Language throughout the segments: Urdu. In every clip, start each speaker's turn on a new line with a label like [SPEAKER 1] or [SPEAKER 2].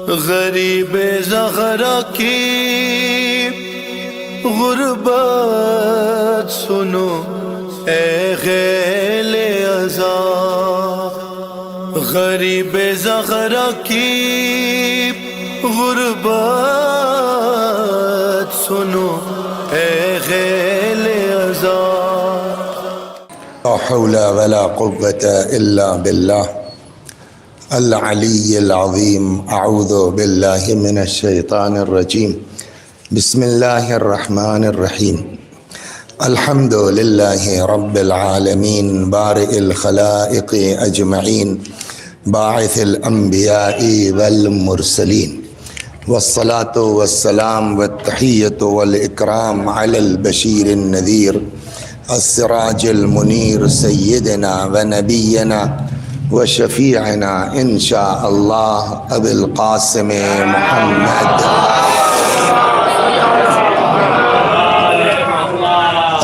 [SPEAKER 1] غریب زغرا کی غربت سنو اے غیل ازا، غریب زغرا کی غربت سنو اے غیل ازا۔
[SPEAKER 2] لا حول ولا قوة إلا بالله العلي العظيم۔ أعوذ بالله من الشيطان الرجيم۔ بسم الله الرحمن الرحيم۔ الحمد لله رب العالمين، بارئ الخلائق أجمعين، باعث الأنبياء والمرسلين، والصلاة والسلام والتحية والإكرام على البشير النذير السراج المنير سيدنا ونبينا وشفيعنا إن شاء الله أبي القاسم محمد،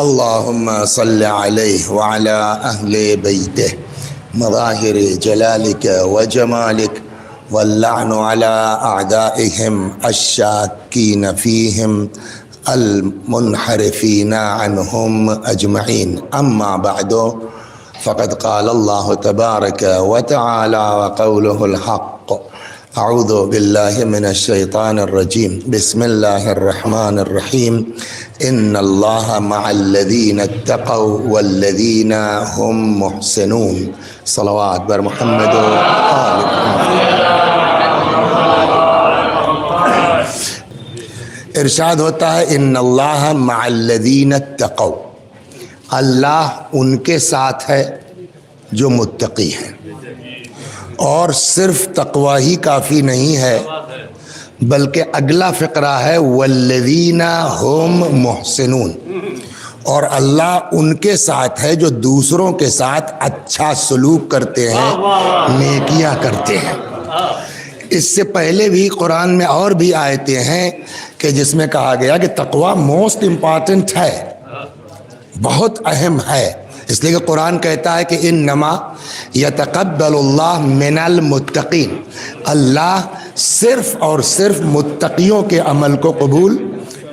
[SPEAKER 2] اللهم صل عليه وعلى أهل بيته مظاهر جلالك وجمالك، واللعن على أعدائهم الشاكين فيهم المنحرفين عنهم أجمعين۔ أما بعد، فقد قال الله تبارك وتعالى وقوله الحق، أعوذ بالله من الشيطان الرجيم، بسم الله الرحمن الرحيم۔ إن الله مع الذين اتقوا والذين هم محسنون۔ صلوات بر محمد و آل محمد۔ ارشاد ہوتا ہے ان اللہ مع الذین اتقوا، اللہ ان کے ساتھ ہے جو متقی ہیں۔ اور صرف تقوی ہی کافی نہیں ہے، بلکہ اگلا فقرہ ہے والذین هم محسنون، اور اللہ ان کے ساتھ ہے جو دوسروں کے ساتھ اچھا سلوک کرتے ہیں، نیکیاں کرتے ہیں۔ اس سے پہلے بھی قرآن میں اور بھی آیتیں ہیں کہ جس میں کہا گیا کہ تقوی موسٹ امپارٹنٹ ہے، بہت اہم ہے، اس لیے کہ قرآن کہتا ہے کہ انما یتقبل اللہ من المتقین، اللہ صرف اور صرف متقیوں کے عمل کو قبول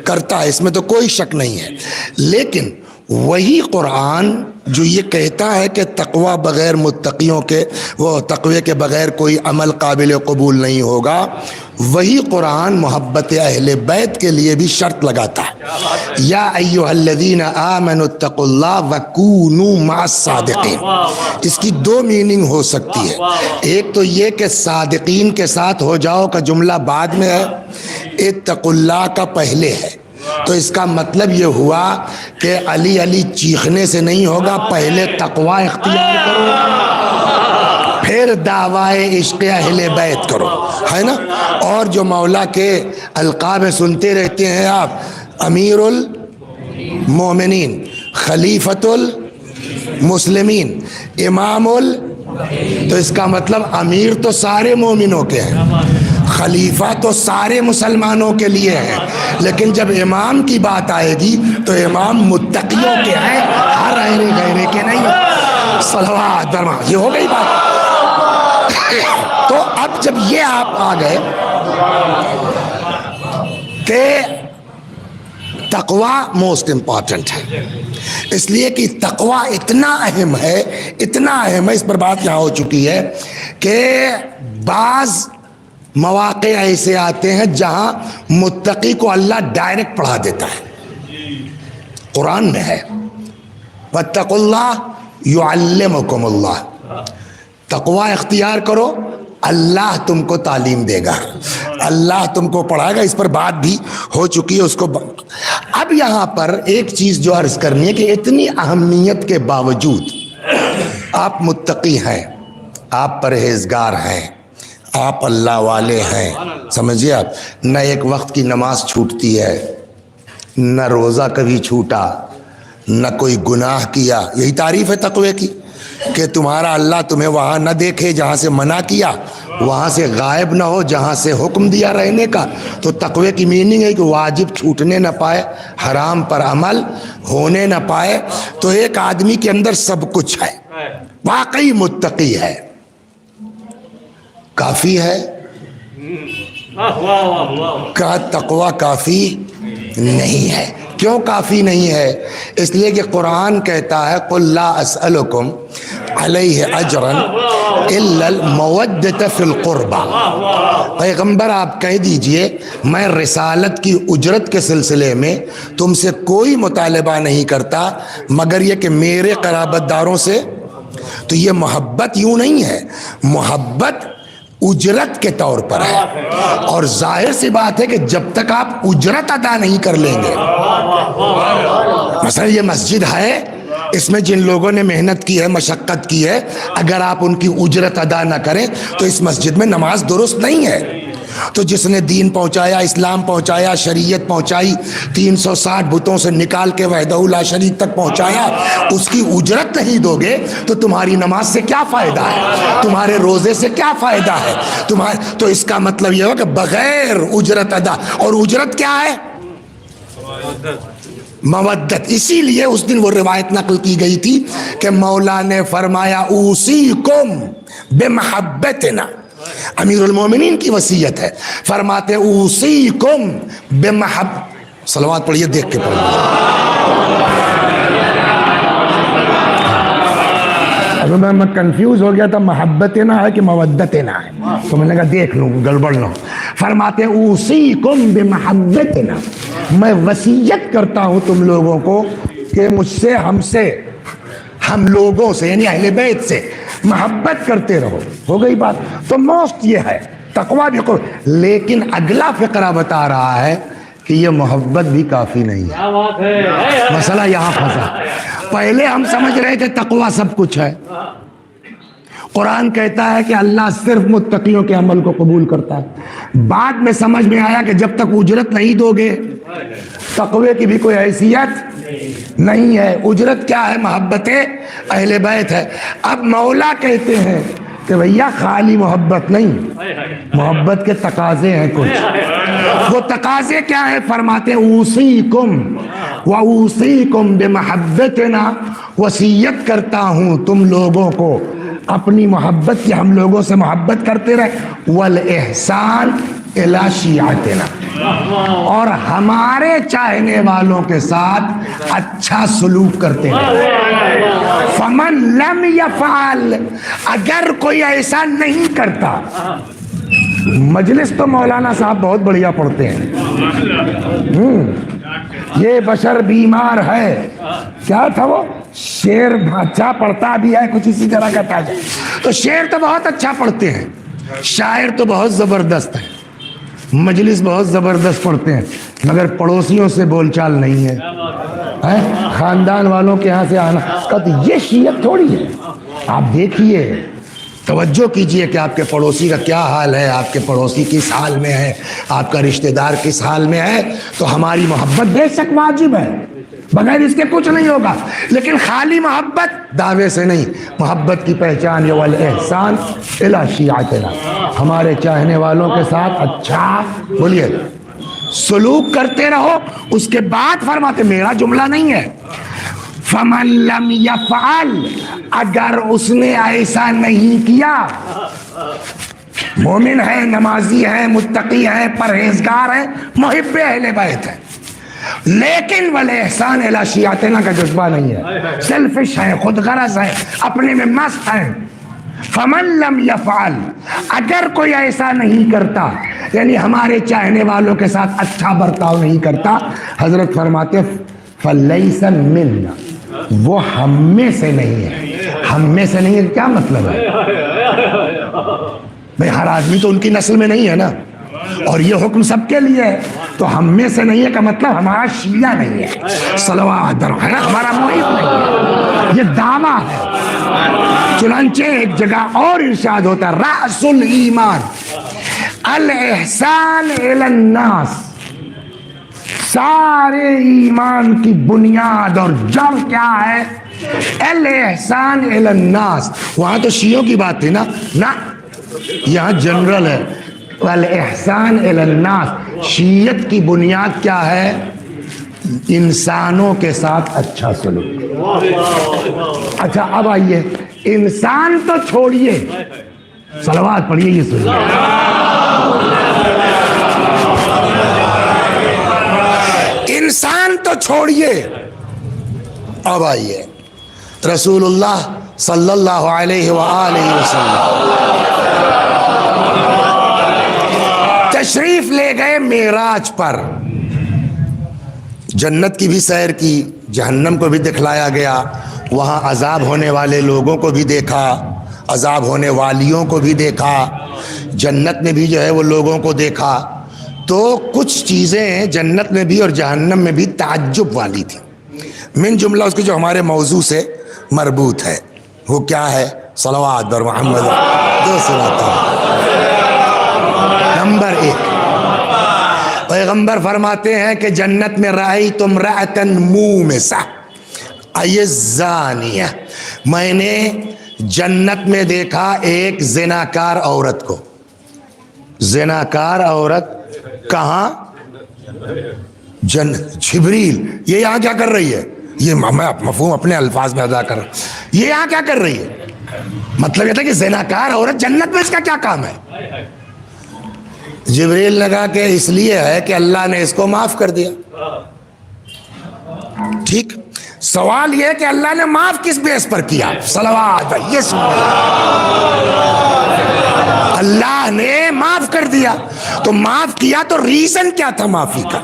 [SPEAKER 2] کرتا ہے، اس میں تو کوئی شک نہیں ہے۔ لیکن وہی قرآن جو یہ کہتا ہے کہ تقوی بغیر متقیوں کے، وہ تقوی کے بغیر کوئی عمل قابل قبول نہیں ہوگا، وہی قرآن محبت اہل بیت کے لیے بھی شرط لگاتا ہے، یا ایھا الذین آمنوا اتقوا اللہ وکونوا مع الصادقین۔ اس کی دو میننگ ہو سکتی ہے، ایک تو یہ کہ صادقین کے ساتھ ہو جاؤ کا جملہ بعد میں ہے، اتقوا اللہ کا پہلے ہے، تو اس کا مطلب یہ ہوا کہ علی علی چیخنے سے نہیں ہوگا، پہلے تقوی اختیار کرو پھر دعوی عشق اہل بیت کرو، ہے نا۔ اور جو مولا کے القاب سنتے رہتے ہیں آپ، امیر المومنین، خلیفۃ المسلمین، امام تو اس کا مطلب امیر تو سارے مومنوں کے ہیں، خلیفہ تو سارے مسلمانوں کے لیے ہے، لیکن جب امام کی بات آئے گی تو امام متقیوں کے ہیں، ہر غیرے کے نہیں۔ صلوات برما، یہ ہو گئی بات۔ تو اب جب یہ آپ آ گئے کہ تقوی موسٹ امپارٹنٹ ہے، اس لیے کہ تقوی اتنا اہم ہے، اتنا اہم ہے، اس پر بات یہاں ہو چکی ہے کہ بعض مواقع ایسے آتے ہیں جہاں متقی کو اللہ ڈائریکٹ پڑھا دیتا ہے، قرآن میں ہے واتقوا اللہ یعلمکم اللہ، تقوی اختیار کرو، اللہ تم کو تعلیم دے گا، اللہ تم کو پڑھائے گا۔ اس پر بات بھی ہو چکی ہے، اس کو اب یہاں پر ایک چیز جو عرض کرنی ہے کہ اتنی اہمیت کے باوجود آپ متقی ہیں، آپ پرہیزگار ہیں، آپ اللہ والے ہیں، سمجھیے آپ، نہ ایک وقت کی نماز چھوٹتی ہے، نہ روزہ کبھی چھوٹا، نہ کوئی گناہ کیا، یہی تعریف ہے تقوی کی، کہ تمہارا اللہ تمہیں وہاں نہ دیکھے جہاں سے منع کیا، وہاں سے غائب نہ ہو جہاں سے حکم دیا رہنے کا۔ تو تقوی کی میننگ ہے کہ واجب چھوٹنے نہ پائے، حرام پر عمل ہونے نہ پائے، تو ایک آدمی کے اندر سب کچھ ہے، واقعی متقی ہے، کافی ہے؟ کا تقوی کافی نہیں ہے. کیوں کافی نہیں ہے؟ اس لیے کہ قرآن کہتا ہے قُلْ لَا أَسْأَلُكُمْ عَلَيْهِ أَجْرًا إِلَّا الْمَوَدَّةَ فِي الْقُرْبَى. پیغمبر آپ کہہ دیجئے میں رسالت کی اجرت کے سلسلے میں تم سے کوئی مطالبہ نہیں کرتا مگر یہ کہ میرے قرابت داروں سے. تو یہ محبت یوں نہیں ہے، محبت اجرت کے طور پر ہے. اور ظاہر سی بات ہے کہ جب تک آپ اجرت ادا نہیں کر لیں گے، مثلا یہ مسجد ہے، اس میں جن لوگوں نے محنت کی ہے، مشقت کی ہے، اگر آپ ان کی اجرت ادا نہ کریں تو اس مسجد میں نماز درست نہیں ہے. تو جس نے دین پہنچایا، اسلام پہنچایا، شریعت پہنچائی، 360 بتوں سے نکال کے وحدہ لا شریک تک پہنچایا، اس کی اجرت نہیں دو گے تو تمہاری نماز سے کیا فائدہ ہے؟ تمہارے روزے سے کیا فائدہ ہے؟ تو اس کا مطلب یہ ہو کہ بغیر اجرت ادا. اور اجرت کیا ہے؟ مودت. اسی لیے اس دن وہ روایت نقل کی گئی تھی کہ مولا نے فرمایا اوصیکم بمحبتنا. امیر المومنین کی وصیت ہے، فرماتے اوصیکم صلوات پڑھیے، دیکھ کے پڑھیے. اب میں کنفیوز ہو گیا تھا، محبت نہ ہے کہ مودت نہ ہے، تو میں نے کہا دیکھ لوں گڑبڑ نہ. فرماتے اوصیکم بمحبتنا، میں وصیت کرتا ہوں تم لوگوں کو کہ مجھ سے، ہم لوگوں سے یعنی اہل بیت سے محبت کرتے رہو. ہو گئی بات. تو موسٹ یہ ہے تقویٰ بھی. لیکن اگلا فقرہ بتا رہا ہے کہ یہ محبت بھی کافی نہیں ہے. مسئلہ یہاں پھنسا. پہلے ہم سمجھ رہے تھے تقویٰ سب کچھ ہے. قرآن کہتا ہے کہ اللہ صرف متقیوں کے عمل کو قبول کرتا ہے. بعد میں سمجھ میں آیا کہ جب تک اجرت نہیں دو گے تقوی کی بھی کوئی حیثیت نہیں ہے. اجرت کیا ہے؟ محبت اہل بیت ہے. اب مولا کہتے ہیں کہ بھیا خالی محبت نہیں، محبت کے تقاضے ہیں کچھ. وہ تقاضے کیا ہیں؟ فرماتے اوصیکم واوصیکم بمحبتنا، وصیت کرتا ہوں تم لوگوں کو اپنی محبت کی، ہم لوگوں سے محبت کرتے رہے. والاحسان الی شیعتنا، اور ہمارے چاہنے والوں کے ساتھ اچھا سلوک کرتے رہے. فمن لم یفعل، اگر کوئی ایسا نہیں کرتا. مجلس تو مولانا صاحب بہت بڑھیا پڑھتے ہیں. یہ بشر بیمار ہے، کیا تھا وہ شعر؟ اچھا پڑھتا بھی ہے، کچھ اسی طرح کا تھا. تو شعر تو بہت اچھا پڑھتے ہیں، شاعر تو بہت زبردست ہے، مجلس بہت زبردست پڑھتے ہیں، مگر پڑوسیوں سے بول چال نہیں ہے. خاندان والوں کے ہاں سے آنا کا تو یہ شیعت تھوڑی ہے. آپ دیکھیے، توجہ کیجئے کہ آپ کے پڑوسی کا کیا حال ہے، آپ کے پڑوسی کس حال میں ہے، آپ کا رشتہ دار کس حال میں ہے. تو ہماری محبت بے شک واجب ہے، بغیر اس کے کچھ نہیں ہوگا. لیکن خالی محبت دعوے سے نہیں. محبت کی پہچان یہ والاحسان الی شیعتنا، ہمارے چاہنے والوں کے ساتھ اچھا بولیے سلوک کرتے رہو. اس کے بعد فرماتے، میرا جملہ نہیں ہے، فمن لم یفعل، اگر اس نے ایسا نہیں کیا، مومن ہے، نمازی ہے، متقی ہے، پرہیزگار ہے، محب اہل بیت ہے، لیکن والاحسان الی شیعتنا کا جذبہ نہیں ہے، سیلفش ہے، خود غرض ہے، اپنے میں مست ہے. فمن لم یفعل، اگر کوئی ایسا نہیں کرتا، یعنی ہمارے چاہنے والوں کے ساتھ اچھا برتاؤ نہیں کرتا، حضرت فرماتے فلیس منا، وہ ہم میں سے نہیں ہے. ہم میں سے نہیں ہے کیا مطلب ہے بھئی؟ ہر آدمی تو ان کی نسل میں نہیں ہے نا، اور یہ حکم سب کے لیے ہے. تو ہم میں سے نہیں ہے کا مطلب ہمارا شیعہ نہیں ہے، صلوات ہے نا، ہمارا محب نہیں ہے، یہ دعویٰ ہے. چنانچہ ایک جگہ اور ارشاد ہوتا ہے، رأس الایمان الاحسان الی الناس، سارے ایمان کی بنیاد اور جڑ کیا ہے؟ الاحسان الی الناس. وہاں تو شیعوں کی بات تھی نا، یہاں جنرل ہے. والاحسان الی الناس، شیعت کی بنیاد کیا ہے؟ انسانوں کے ساتھ اچھا سلوک. اچھا اب آئیے، انسان تو چھوڑیے، صلوات پڑھیے، یہ سنیے. انسان تو چھوڑیے، اب آئیے رسول اللہ صلی اللہ علیہ وآلہ وسلم تشریف لے گئے معراج پر، جنت کی بھی سیر کی، جہنم کو بھی دکھلایا گیا، وہاں عذاب ہونے والے لوگوں کو بھی دیکھا، عذاب ہونے والیوں کو بھی دیکھا، جنت میں بھی جو ہے وہ لوگوں کو دیکھا۔ تو کچھ چیزیں جنت میں بھی اور جہنم میں بھی تعجب والی تھی، من جملہ اس کی جو ہمارے موضوع سے مربوط ہے، وہ کیا ہے؟ صلوات بر محمد جو سناتا ہوں۔ نمبر 1، پیغمبر فرماتے ہیں کہ جنت میں رأیت امرأۃ مومسہ ای الزانیہ، میں نے جنت میں دیکھا ایک زناکار عورت کو۔ زناکار عورت کہاں؟ جبریل یہ یہاں کیا کر رہی ہے؟ یہ میں مفہوم اپنے الفاظ میں ادا کر رہا ہوں، یہ یہاں کیا کر رہی ہے؟ مطلب یہ تھا کہ زناکار عورت جنت میں اس کا کیا کام ہے؟ جبریل نے کہا کہ اس لیے ہے کہ اللہ نے اس کو معاف کر دیا۔ ٹھیک، سوال یہ کہ اللہ نے معاف کس بیس پر کیا؟ صلوات، یہ اللہ نے معاف کر دیا، تو معاف کیا تو ریزن کیا تھا معافی کا؟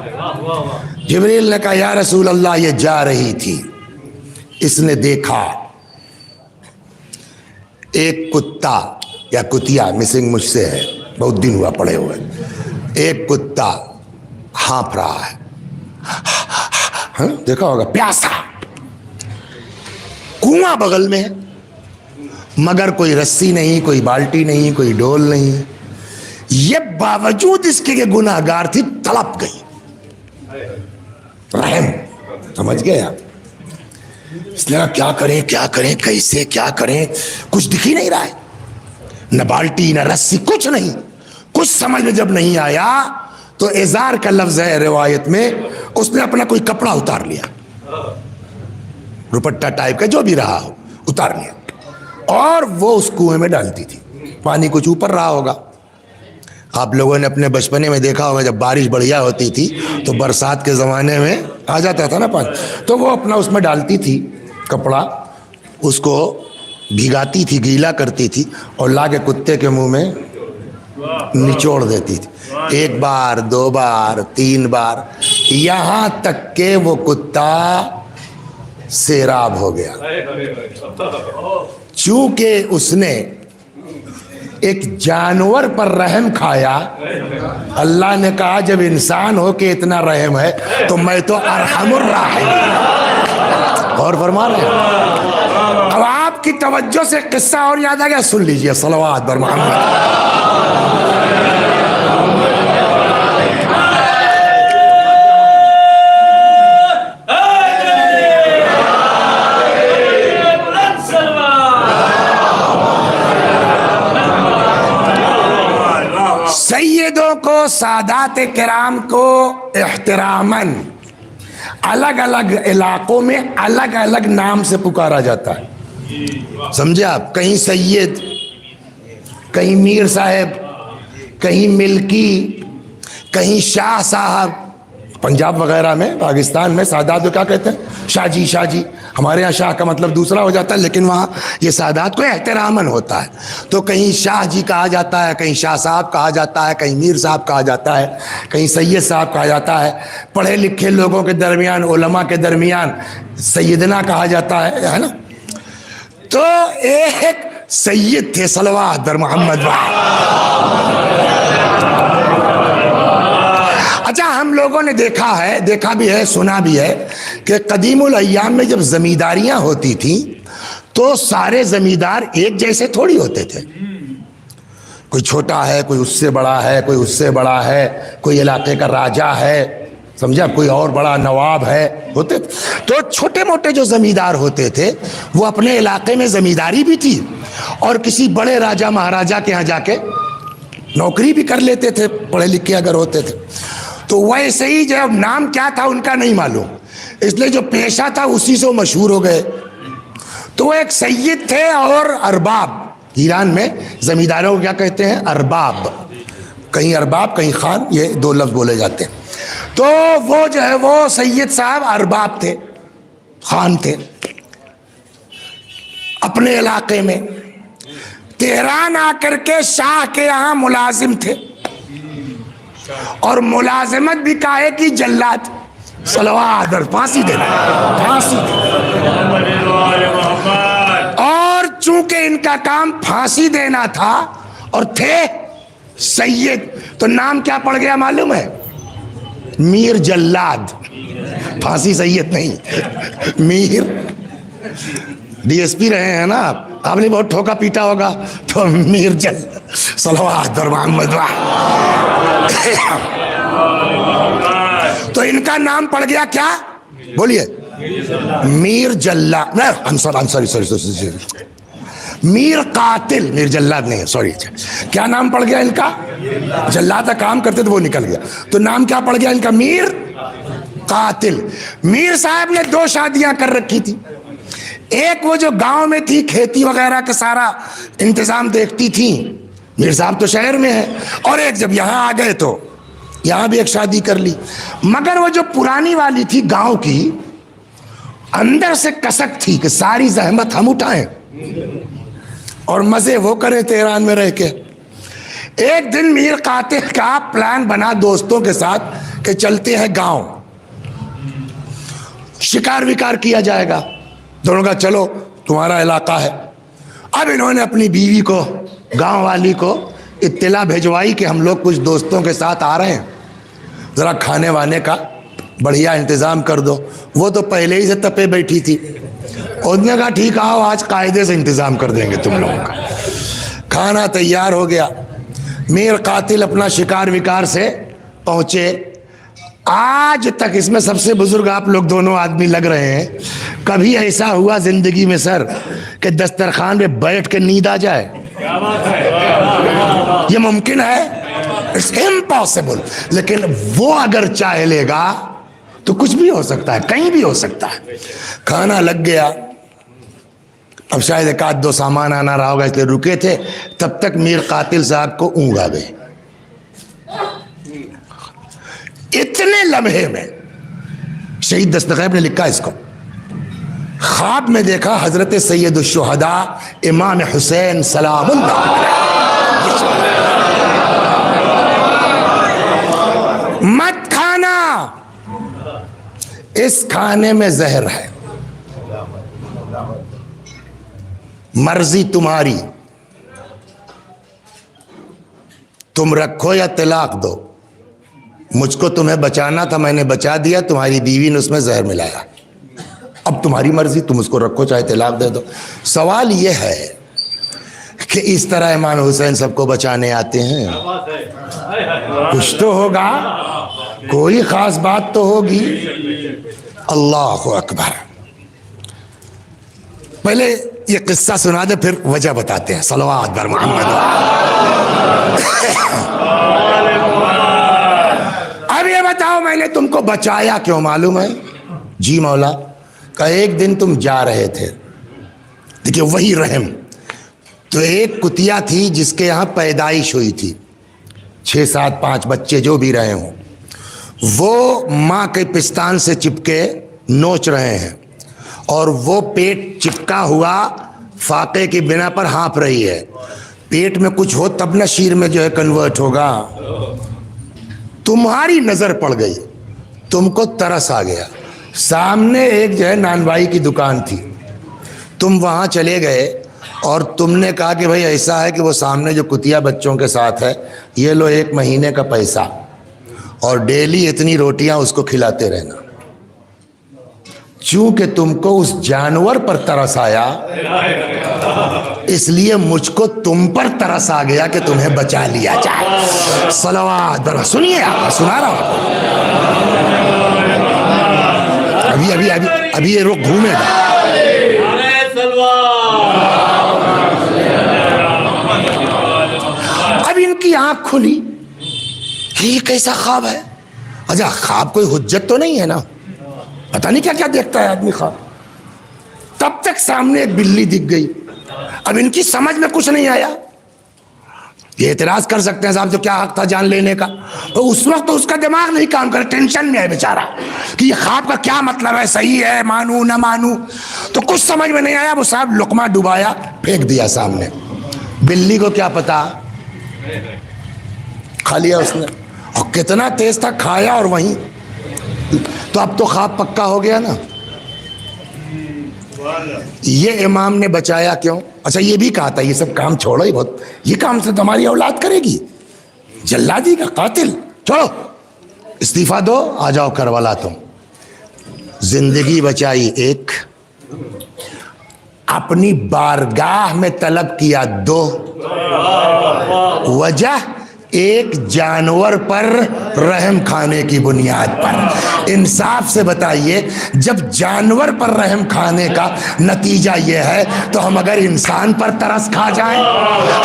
[SPEAKER 2] جبریل نے کہا یا رسول اللہ یہ جا رہی تھی، اس نے دیکھا ایک کتا یا کتیا، مسنگ مجھ سے ہے، بہت دن ہوا پڑے ہوئے، ایک کتا ہانپ رہا ہے، دیکھا ہوگا، پیاسا، کنواں بغل میں ہے، مگر کوئی رسی نہیں، کوئی بالٹی نہیں، کوئی ڈول نہیں، یہ باوجود اس کے گناہ گار تھی، تڑپ گئی۔ رحم، سمجھ گئے آپ؟ اس نے کہا کیا کریں کیا کریں، کیسے کیا کریں، کچھ دکھ ہی نہیں رہا ہے، نہ بالٹی نہ رسی، کچھ نہیں، کچھ سمجھ میں جب نہیں آیا تو ازار کا لفظ ہے روایت میں، اس نے اپنا کوئی کپڑا اتار لیا، دوپٹہ ٹائپ کا جو بھی رہا ہو اتار لیا، اور وہ اس کنویں میں ڈالتی تھی، پانی کچھ اوپر رہا ہوگا۔ آپ لوگوں نے اپنے بچپنے میں دیکھا ہوگا جب بارش بڑھیا ہوتی تھی تو برسات کے زمانے میں آ جاتا تھا نا پانی، تو وہ اپنا اس میں ڈالتی تھی کپڑا، اس کو بھگاتی تھی، گیلا کرتی تھی، اور لا کے کتے کے منہ میں نچوڑ دیتی تھی، 1 بار 2 بار 3 بار، یہاں تک کہ وہ کتا سیراب ہو گیا۔ چونکہ اس نے ایک جانور پر رحم کھایا، اللہ نے کہا جب انسان ہو کے اتنا رحم ہے تو میں تو ارحم الراحمین۔ اور فرما رہے ہیں، اب آپ کی توجہ سے قصہ اور یاد آ گیا، سن لیجئے، صلوات بر محمد۔ سیدوں کو، سادات کرام کو احتراماً الگ الگ علاقوں میں الگ الگ نام سے پکارا جاتا ہے، سمجھے آپ؟ کہیں سید، کہیں میر صاحب، کہیں ملکی، کہیں شاہ صاحب، پنجاب وغیرہ میں، پاکستان میں سادات کو کیا کہتے ہیں؟ شاہ جی، شاہ جی۔ ہمارے یہاں شاہ کا مطلب دوسرا ہو جاتا ہے، لیکن وہاں یہ سادات کو احتراماً ہوتا ہے، تو کہیں شاہ جی کہا جاتا ہے، کہیں شاہ صاحب کہا جاتا ہے، کہیں میر صاحب کہا جاتا ہے، کہیں سید صاحب کہا جاتا ہے، پڑھے لکھے لوگوں کے درمیان، علماء کے درمیان سیدنا کہا جاتا ہے نا۔ تو ایک سید تھے، صلوات بر محمد۔ اچھا، ہم لوگوں نے دیکھا بھی ہے، سنا بھی ہے کہ قدیم الایام میں جب زمینداریاں ہوتی تھیں تو سارے زمیندار ایک جیسے تھوڑی ہوتے تھے، کوئی چھوٹا ہے، کوئی اس سے بڑا ہے، کوئی اس سے بڑا ہے، کوئی علاقے کا راجہ ہے، سمجھا، کوئی اور بڑا نواب ہے، ہوتے تھے۔ تو چھوٹے موٹے جو زمیندار ہوتے تھے وہ اپنے علاقے میں زمینداری بھی تھی اور کسی بڑے راجہ مہاراجہ کے ہاں جا کے نوکری بھی کر لیتے تھے، پڑھے لکھے اگر ہوتے تھے۔ تو ویسے ہی جب نام کیا تھا ان کا نہیں معلوم، اس لیے جو پیشہ تھا اسی سے وہ مشہور ہو گئے۔ تو وہ ایک سید تھے اور ارباب، ایران میں زمینداروں کو کیا کہتے ہیں؟ ارباب، کہیں ارباب کہیں خان، یہ 2 لفظ بولے جاتے ہیں۔ تو وہ جو ہے وہ سید صاحب ارباب تھے، خان تھے اپنے علاقے میں، تہران آ کر کے شاہ کے یہاں ملازم تھے، اور ملازمت بھی کاہے کی؟ جلات، صلوات اور پھانسی دینا، پھانسی دینا۔ اور چونکہ ان کا کام پھانسی دینا تھا اور تھے سید، تو نام کیا پڑ گیا معلوم ہے؟ میر جلاد۔ پھانسی سید نہیں، میر۔ ڈی ایس پی رہے ہیں نا آپ نے بہت ٹھوکا پیٹا ہوگا، تو میر جلاد، صلوات اور محمد۔ تو ان کا نام پڑ گیا کیا؟ بولیے، میر جلاد، سوری، میر قاتل، میر جلاد نہیں، سوری۔ کیا نام پڑ گیا ان کا؟ جلاد کام کرتے تو وہ نکل گیا، تو نام کیا پڑ گیا ان کا؟ میر قاتل۔ میر صاحب نے 2 شادیاں کر رکھی تھی، ایک وہ جو گاؤں میں تھی، کھیتی وغیرہ کا سارا انتظام دیکھتی تھی، میر صاحب تو شہر میں ہے، اور ایک جب یہاں آ گئے تو یہاں بھی ایک شادی کر لی۔ مگر وہ جو پرانی والی تھی گاؤں کی، اندر سے کسک تھی کہ ساری زحمت ہم اٹھائیں اور مزے وہ کریں تہران میں رہ کے۔ ایک دن میر قاتل کا پلان بنا دوستوں کے ساتھ کہ چلتے ہیں گاؤں، شکار وکار کیا جائے گا۔ دونوں کا چلو، تمہارا علاقہ ہے۔ اب انہوں نے اپنی بیوی کو، گاؤں والی کو اطلاع بھیجوائی کہ ہم لوگ کچھ دوستوں کے ساتھ آ رہے ہیں، ذرا کھانے وانے کا بڑھیا انتظام کر دو۔ وہ تو پہلے ہی سے تپے بیٹھی تھی، انہوں نے کہا ٹھیک آؤ، آج قاعدے سے انتظام کر دیں گے تم لوگوں کا۔ کھانا تیار ہو گیا، میر قاتل اپنا شکار وکار سے پہنچے۔ آج تک اس میں سب سے بزرگ آپ لوگ دونوں آدمی لگ رہے ہیں، کبھی ایسا ہوا زندگی میں سر کہ دسترخوان پہ بیٹھ کے نیند آ جائے؟ یہ ممکن ہے؟ It's impossible. لیکن وہ اگر چاہ لے گا تو کچھ بھی ہو سکتا ہے، کہیں بھی ہو سکتا ہے۔ کھانا لگ گیا، اب شاید 1-2 سامان آنا رہا ہوگا اس لیے رکے تھے، تب تک میر قاتل صاحب کو اونگ آ گئی۔ اتنے لمحے میں شہید دستگیب نے لکھا اس کو، خواب میں دیکھا حضرت سید الشہداء امام حسین سلام اللہ علیہ، مت کھانا، اس کھانے میں زہر ہے، مرضی تمہاری، تم رکھو یا طلاق دو، مجھ کو تمہیں بچانا تھا، میں نے بچا دیا، تمہاری بیوی نے اس میں زہر ملایا، اب تمہاری مرضی، تم اس کو رکھو چاہے طلاق دے دو۔ سوال یہ ہے کہ اس طرح امام حسین سب کو بچانے آتے ہیں؟ کچھ تو ہوگا، کوئی خاص بات تو ہوگی۔ اللہ اکبر۔ پہلے یہ قصہ سنا دے پھر وجہ بتاتے ہیں۔ صلوات بر محمد۔ اب یہ بتاؤ میں نے تم کو بچایا کیوں معلوم ہے؟ جی مولا، کہ ایک دن تم جا رہے تھے، دیکھیے وہی رحم، تو ایک کتیا تھی جس کے یہاں پیدائش ہوئی تھی، 6 7 5 بچے جو بھی رہے ہوں، وہ ماں کے پستان سے چپکے نوچ رہے ہیں، اور وہ پیٹ چپکا ہوا فاقے کی بنا پر ہانپ رہی ہے۔ پیٹ میں کچھ ہو تب نہ شیر میں جو ہے کنورٹ ہوگا۔ تمہاری نظر پڑ گئی، تم کو ترس آ گیا، سامنے ایک جو ہے نان بھائی کی دکان تھی، تم وہاں چلے گئے اور تم نے کہا کہ بھائی ایسا ہے کہ وہ سامنے جو کتیا بچوں کے ساتھ ہے، یہ لو 1 مہینے کا پیسہ، اور ڈیلی اتنی روٹیاں اس کو کھلاتے رہنا۔ چونکہ تم کو اس جانور پر ترس آیا، اس لیے مجھ کو تم پر ترس آ گیا کہ تمہیں بچا لیا جائے۔ صلوات بر۔ سنیے، آپ سنا رہا ہوں، ابھی یہ رخ گھومے گا۔ اب ان کی آنکھ کھلی کہ یہ کیسا خواب ہے؟ اچھا خواب کوئی حجت تو نہیں ہے نا، پتہ نہیں کیا کیا دیکھتا ہے آدمی خواب۔ تب تک سامنے ایک بلی دکھ گئی، اب ان کی سمجھ میں کچھ نہیں آیا، یہ اعتراض کر سکتے ہیں صاحب تو کیا حق تھا جان لینے کا، تو اس وقت تو اس کا دماغ نہیں کام کرے، ٹینشن میں ہے بیچارہ کہ یہ خواب کا کیا مطلب ہے، صحیح ہے مانوں نہ مانوں، تو کچھ سمجھ میں نہیں آیا، وہ صاحب لقمہ ڈبایا پھینک دیا سامنے، بلی کو کیا پتا، کھا لیا اس نے، اور کتنا تیز تھا، کھایا اور وہیں، تو اب تو خواب پکا ہو گیا نا۔ یہ امام نے بچایا کیوں؟ اچھا یہ بھی کہا تھا یہ سب کام چھوڑو، ہی بہت یہ کام سے تمہاری اولاد کرے گی، جلادی کا قاتل، چھوڑو استعفیٰ دو، آ جاؤ کربلا تم۔ زندگی بچائی ایک، اپنی بارگاہ میں طلب کیا دو، وجہ ایک جانور پر رحم کھانے کی بنیاد پر۔ انصاف سے بتائیے جب جانور پر رحم کھانے کا نتیجہ یہ ہے تو ہم اگر انسان پر ترس کھا جائیں،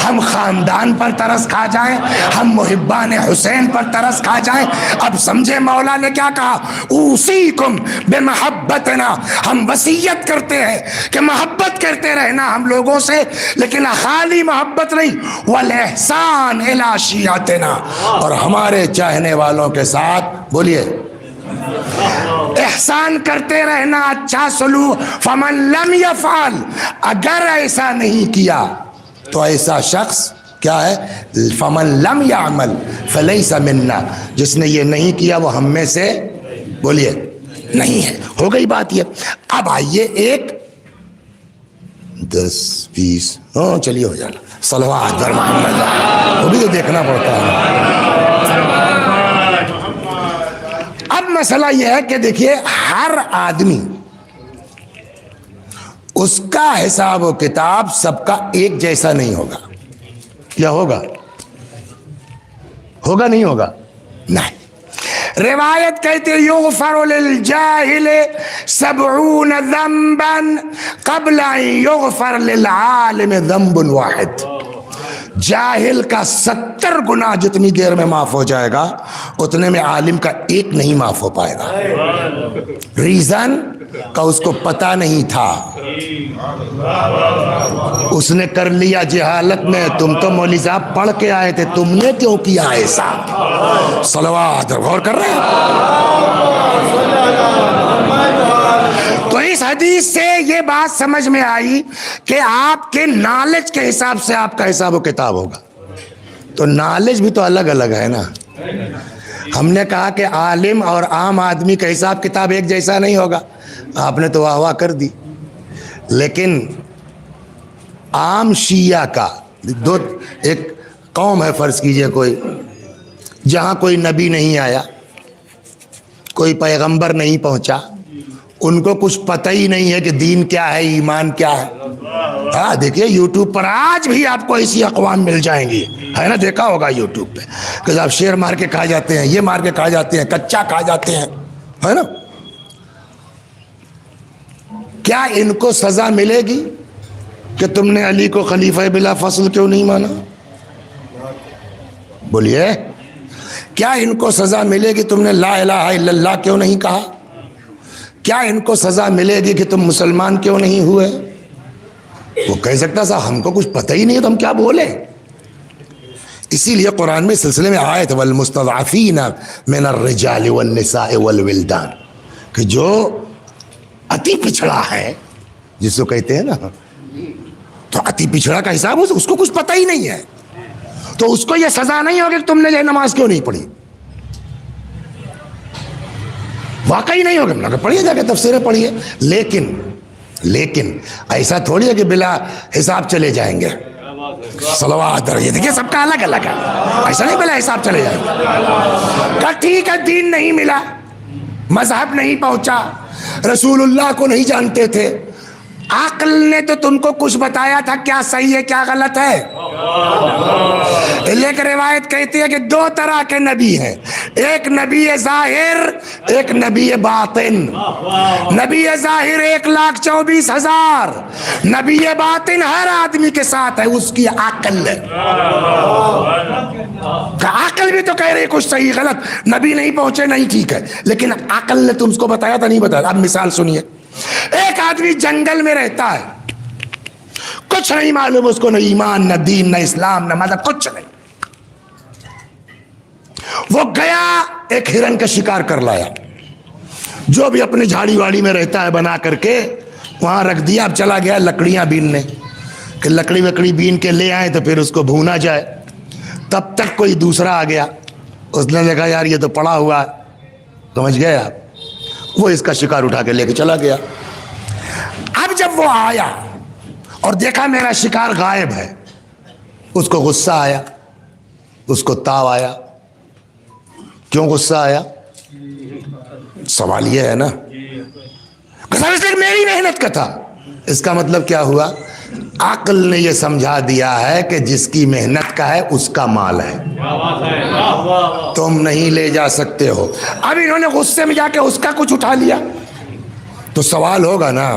[SPEAKER 2] ہم خاندان پر ترس کھا جائیں، ہم محبان حسین پر ترس کھا جائیں، اب سمجھے مولا نے کیا کہا، اوصیکم بمحبتنا، ہم وصیت کرتے ہیں کہ محبت کرتے رہنا ہم لوگوں سے، لیکن خالی محبت نہیں، والاحسان الی شیعتنا، اور ہمارے چاہنے والوں کے ساتھ بولیے احسان کرتے رہنا، اچھا سلوک، فمن لم یفعل، اگر ایسا نہیں کیا تو ایسا شخص کیا ہے، فمن لم یعمل فلیس منا، جس نے یہ نہیں کیا وہ ہم میں سے بولیے نہیں ہے۔ ہو گئی بات یہ۔ اب آئیے ایک 10 20 چلیے ہو جانا، صلوات بر محمد، وہ بھی تو دیکھنا پڑتا ہے۔ اب مسئلہ یہ ہے کہ دیکھیے ہر آدمی اس کا حساب و کتاب سب کا ایک جیسا نہیں ہوگا، کیا ہوگا؟ ہوگا نہیں ہوگا؟ نہیں۔ روایت کہتے یغفر للجاہل 70 ذنبا قبل ان یغفر للعالم ذنب واحد، جاہل کا 70 گناہ جتنی دیر میں معاف ہو جائے گا اتنے میں عالم کا ایک نہیں معاف ہو پائے گا۔ ریزن کا اس کو پتا نہیں تھا، اس نے کر لیا جہالت میں، تم تو مولوی صاحب پڑھ کے آئے تھے، تم نے کیوں کیا ایسا؟ صلوات، غور کر رہے ہیں؟ تو اس حدیث سے یہ بات سمجھ میں آئی کہ آپ کے نالج کے حساب سے آپ کا حساب و کتاب ہوگا، تو نالج بھی تو الگ الگ ہے نا۔ ہم نے کہا کہ عالم اور عام آدمی کا حساب کتاب ایک جیسا نہیں ہوگا، آپ نے تو واہ واہ کر دی، لیکن عام شیعہ کا ایک قوم ہے، فرض کیجئے کوئی جہاں کوئی نبی نہیں آیا، کوئی پیغمبر نہیں پہنچا، ان کو کچھ پتہ ہی نہیں ہے کہ دین کیا ہے، ایمان کیا ہے۔ ہاں دیکھیے یوٹیوب پر آج بھی آپ کو ایسی اقوام مل جائیں گی، ہے نا، دیکھا ہوگا یوٹیوب پہ کہ آپ شیر مار کے کھا جاتے ہیں، یہ مار کے کھا جاتے ہیں، کچا کھا جاتے ہیں، ہے نا۔ کیا ان کو سزا ملے گی کہ تم نے علی کو خلیفہ بلا فصل کیوں نہیں مانا؟ بولیے، کیا ان کو سزا ملے گی تم نے لا الہ الا اللہ کیوں نہیں کہا؟ کیا ان کو سزا ملے گی کہ تم مسلمان کیوں نہیں ہوئے؟ وہ کہہ سکتا صاحب ہم کو کچھ پتہ ہی نہیں ہے تو ہم کیا بولیں۔ اسی لیے قرآن میں سلسلے میں آیت والمستضعفین من الرجال والنساء والولدان، کہ جو اتی پچھڑا ہے، جس کو کہتے ہیں نا، تو اتی پچھڑا کا حساب اس کو کچھ پتہ ہی نہیں ہے، تو اس کو یہ سزا نہیں ہوگی کہ تم نے یہ نماز کیوں نہیں پڑھی، واقعی نہیں ہوگا، کہ پڑھیے جا کے تفسیریں پڑھیے، لیکن ایسا تھوڑی ہے کہ بلا حساب چلے جائیں گے۔ صلوات رہیے، دیکھیے سب کا الگ الگ ہے، ایسا نہیں بلا حساب چلے جائیں گے۔ کہ ٹھیک ہے دین نہیں ملا، مذہب نہیں پہنچا، رسول اللہ کو نہیں جانتے تھے، عقل نے تو تم کو کچھ بتایا تھا کیا صحیح ہے کیا غلط ہے۔ لیکن روایت کہتی ہے کہ 2 طرح کے نبی ہیں، ایک نبی ظاہر، ایک نبی باطن۔ نبی ظاہر 1,24,000، نبی باطن ہر آدمی کے ساتھ ہے، اس کی عقل، عقل بھی تو کہہ رہی کچھ صحیح غلط، نبی نہیں پہنچے نہیں ٹھیک ہے، لیکن عقل نے تم کو بتایا تھا نہیں بتایا۔ اب مثال سنیے، ایک آدمی جنگل میں رہتا ہے، کچھ نہیں معلوم اس کو، نہ ایمان نہ دین نہ اسلام نہ مذہب، کچھ نہیں، وہ گیا ایک ہرن کا شکار کر لایا، جو بھی اپنی جھاڑی واڑی میں رہتا ہے بنا کر کے وہاں رکھ دیا. اب چلا گیا لکڑیاں بیننے کہ لکڑی وکڑی بین کے لے آئے تو پھر اس کو بھونا جائے. تب تک کوئی دوسرا آ گیا، اس نے دیکھا یار یہ تو پڑا ہوا ہے، سمجھ گئے آپ، وہ اس کا شکار اٹھا کے لے کے چلا گیا. اب جب وہ آیا اور دیکھا میرا شکار غائب ہے، اس کو غصہ آیا، اس کو تاو آیا. کیوں غصہ آیا؟ سوال یہ ہے نا، اس لیے میری محنت کا تھا. اس کا مطلب کیا ہوا؟ عقل نے یہ سمجھا دیا ہے کہ جس کی محنت کا ہے اس کا مال ہے، تم نہیں لے جا سکتے ہو. اب انہوں نے غصے میں جا کے اس کا کچھ اٹھا لیا. تو سوال ہوگا نا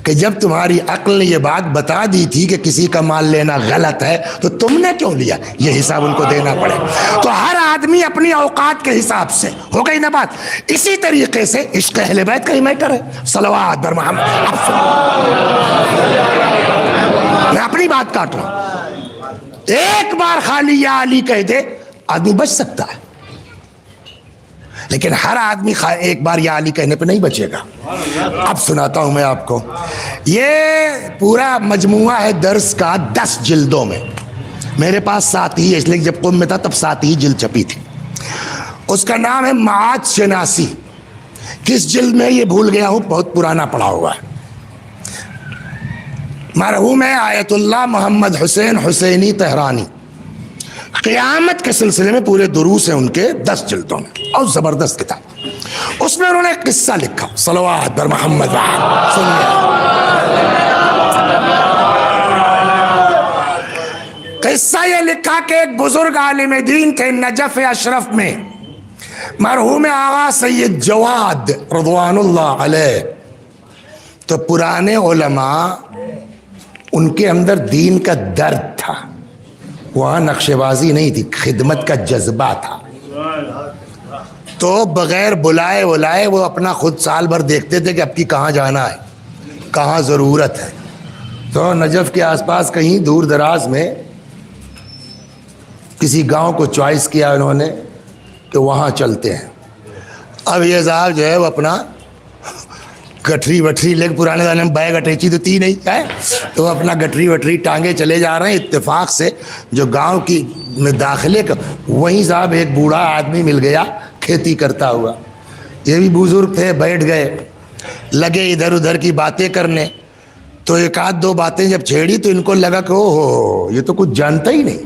[SPEAKER 2] کہ جب تمہاری عقل نے یہ بات بتا دی تھی کہ کسی کا مال لینا غلط ہے تو تم نے کیوں لیا؟ یہ حساب ان کو دینا پڑے. تو ہر آدمی اپنی اوقات کے حساب سے، ہو گئی نا بات. اسی طریقے سے عشق اہل بیت کا ہی میٹر ہے. صلوات بر محمد. میں اپنی بات کاٹ رہا ہوں. ایک بار خالی یا علی کہہ دے آدمی بچ سکتا ہے، لیکن ہر آدمی ایک بار یا علی کہنے پہ نہیں بچے گا. اب سناتا ہوں میں آپ کو، یہ پورا مجموعہ ہے درس کا 10 جلدوں میں. میرے پاس 7 ہی ہے، اس لیے جب قم میں تھا تب 7 ہی جلد چھپی تھی. اس کا نام ہے معاد شناسی. کس جلد میں یہ بھول گیا ہوں، بہت پرانا پڑا ہوا ہے. مرحوم ہے آیت اللہ محمد حسین حسینی تہرانی، قیامت کے سلسلے میں پورے دروس ہیں ان کے 10 جلدوں میں، اور زبردست کتاب. اس میں انہوں نے ایک قصہ لکھا، صلوات بر محمد. سنیے قصہ یہ لکھا کہ ایک بزرگ عالم دین تھے نجف اشرف میں، مرحوم آغا سید جواد رضوان اللہ علیہ. تو پرانے علماء ان کے اندر دین کا درد تھا، وہاں نقش بازی نہیں تھی، خدمت کا جذبہ تھا. تو بغیر بلائے وہ اپنا خود سال بھر دیکھتے تھے کہ اب کی کہاں جانا ہے، کہاں ضرورت ہے. تو نجف کے آس پاس کہیں دور دراز میں کسی گاؤں کو چوائس کیا انہوں نے کہ وہاں چلتے ہیں. اب یہ صاحب جو ہے وہ اپنا گٹھری وٹھری لے کے، پرانے زمانے میں بیگ اٹیچی تو تھی نہیں ہے، تو اپنا گٹھری وٹھری ٹانگے چلے جا رہے ہیں. اتفاق سے جو گاؤں کی میں داخلے کا، وہیں صاحب ایک بوڑھا آدمی مل گیا کھیتی کرتا ہوا. یہ بھی بزرگ تھے، بیٹھ گئے، لگے ادھر ادھر کی باتیں کرنے. تو ایک آدھ دو باتیں جب چھیڑی تو ان کو لگا کہ اوہ یہ تو کچھ جانتا ہی نہیں،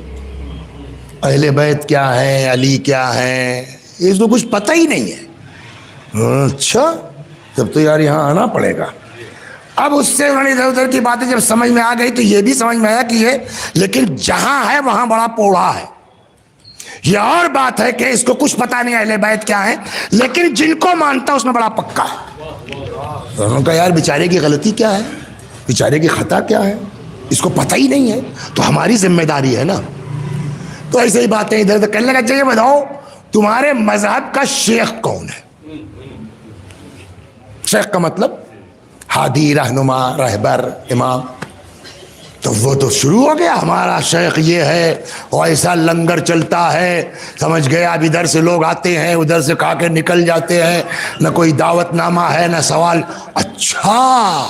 [SPEAKER 2] اہل بیت کیا ہے، علی کیا ہے، اس کو کچھ پتہ ہی نہیں ہے. اچھا تب تو یار یہاں آنا پڑے گا. اب اس سے انہوں نے ادھر ادھر کی باتیں جب سمجھ میں آ گئی تو یہ بھی سمجھ میں آیا کہ یہ لیکن جہاں ہے وہاں بڑا پوڑا ہے. یہ اور بات ہے کہ اس کو کچھ پتا نہیں اہل بیت کیا ہے، لیکن جن کو مانتا اس میں بڑا پکا ہے. انہوں نے کہا یار بیچارے کی غلطی کیا ہے، بیچارے کی خطا کیا ہے، اس کو پتہ ہی نہیں ہے، تو ہماری ذمہ داری ہے نا. تو ایسے ہی باتیں ادھر ادھر کرنے لگا. یہ بتاؤ تمہارے مذہب کا شیخ کون ہے؟ شیخ کا مطلب ہادی، رہنما، رہبر، امام. تو وہ تو شروع ہو گیا، ہمارا شیخ یہ ہے، اور ایسا لنگر چلتا ہے، سمجھ گیا. اب ادھر سے لوگ آتے ہیں، ادھر سے کھا کے نکل جاتے ہیں، نہ کوئی دعوت نامہ ہے نہ سوال. اچھا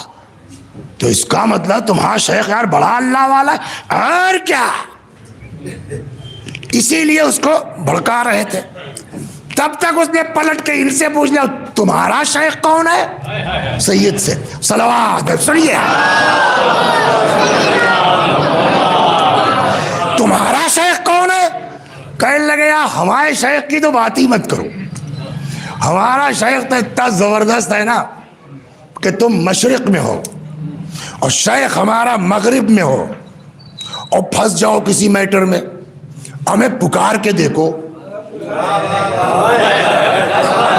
[SPEAKER 2] تو اس کا مطلب تمہارا شیخ یار بڑا اللہ والا ہے، اور کیا. اسی لیے اس کو بھڑکا رہے تھے. تب تک اس نے پلٹ کے ان سے پوچھ لیا تمہارا شیخ کون ہے؟ سید سے. صلوات. سنیے تمہارا شیخ کون ہے؟ کہنے لگے یار ہمارے شیخ کی تو بات ہی مت کرو، ہمارا شیخ تو اتنا زبردست ہے نا کہ تم مشرق میں ہو اور شیخ ہمارا مغرب میں ہو اور پھنس جاؤ کسی میٹر میں، ہمیں پکار کے دیکھو.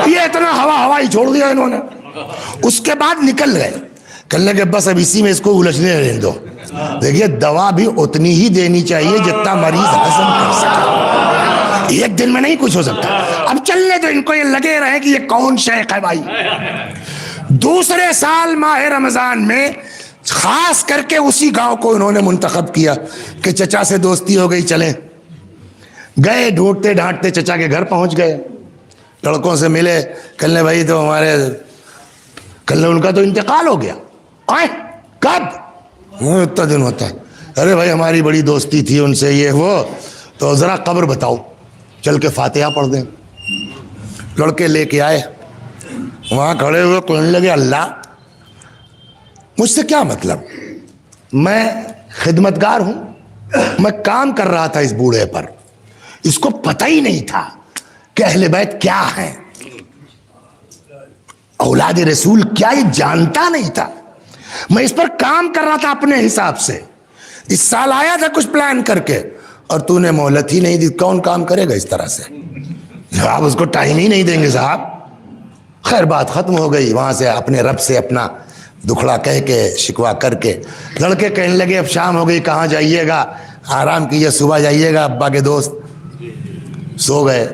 [SPEAKER 2] یہ اتنا ہوائی چھوڑ دیا انہوں نے. اس کے بعد نکل گئے، کہنے لگے بس اب اسی میں اس کو الجھنے رہنے دو. دیکھیے دوا بھی اتنی ہی دینی چاہیے جتنا مریض ہضم کر سکے، ایک دن میں نہیں کچھ ہو سکتا. اب چلنے تو ان کو یہ لگے رہے کہ یہ کون شیخ ہے بھائی. دوسرے سال ماہ رمضان میں خاص کر کے اسی گاؤں کو انہوں نے منتخب کیا کہ چچا سے دوستی ہو گئی، چلیں. گئے ڈھونڈتے ڈھانٹتے چچا کے گھر پہنچ گئے, لڑکوں سے ملے, کلنے بھائی تو ہمارے, کلنے ان کا تو انتقال ہو گیا. آئے کب؟ اتنا دن ہوتا ہے. ارے بھائی ہماری بڑی دوستی تھی ان سے, یہ وہ, تو ذرا قبر بتاؤ, چل کے فاتحہ پڑھ دیں. لڑکے لے کے آئے, وہاں کھڑے ہوئے کہنے لگے اللہ مجھ سے کیا مطلب, میں خدمتگار ہوں, میں کام کر رہا تھا اس بوڑھے پر, اس کو پتہ ہی نہیں تھا کہ اہل بیت کیا ہیں, اولاد رسول کیا, یہ جانتا نہیں تھا. میں اس پر کام کر رہا تھا اپنے حساب سے, اس سال آیا تھا کچھ پلان کر کے, اور تو نے مہلت ہی نہیں دی. کون کام کرے گا اس طرح سے, آپ اس کو ٹائم ہی نہیں دیں گے صاحب. خیر بات ختم ہو گئی. وہاں سے اپنے رب سے اپنا دکھڑا کہہ کے شکوا کر کے لڑکے کہنے لگے اب شام ہو گئی, کہاں جائیے گا, آرام کیجیے, صبح جائیے گا. ابا کے دوست سو گئے.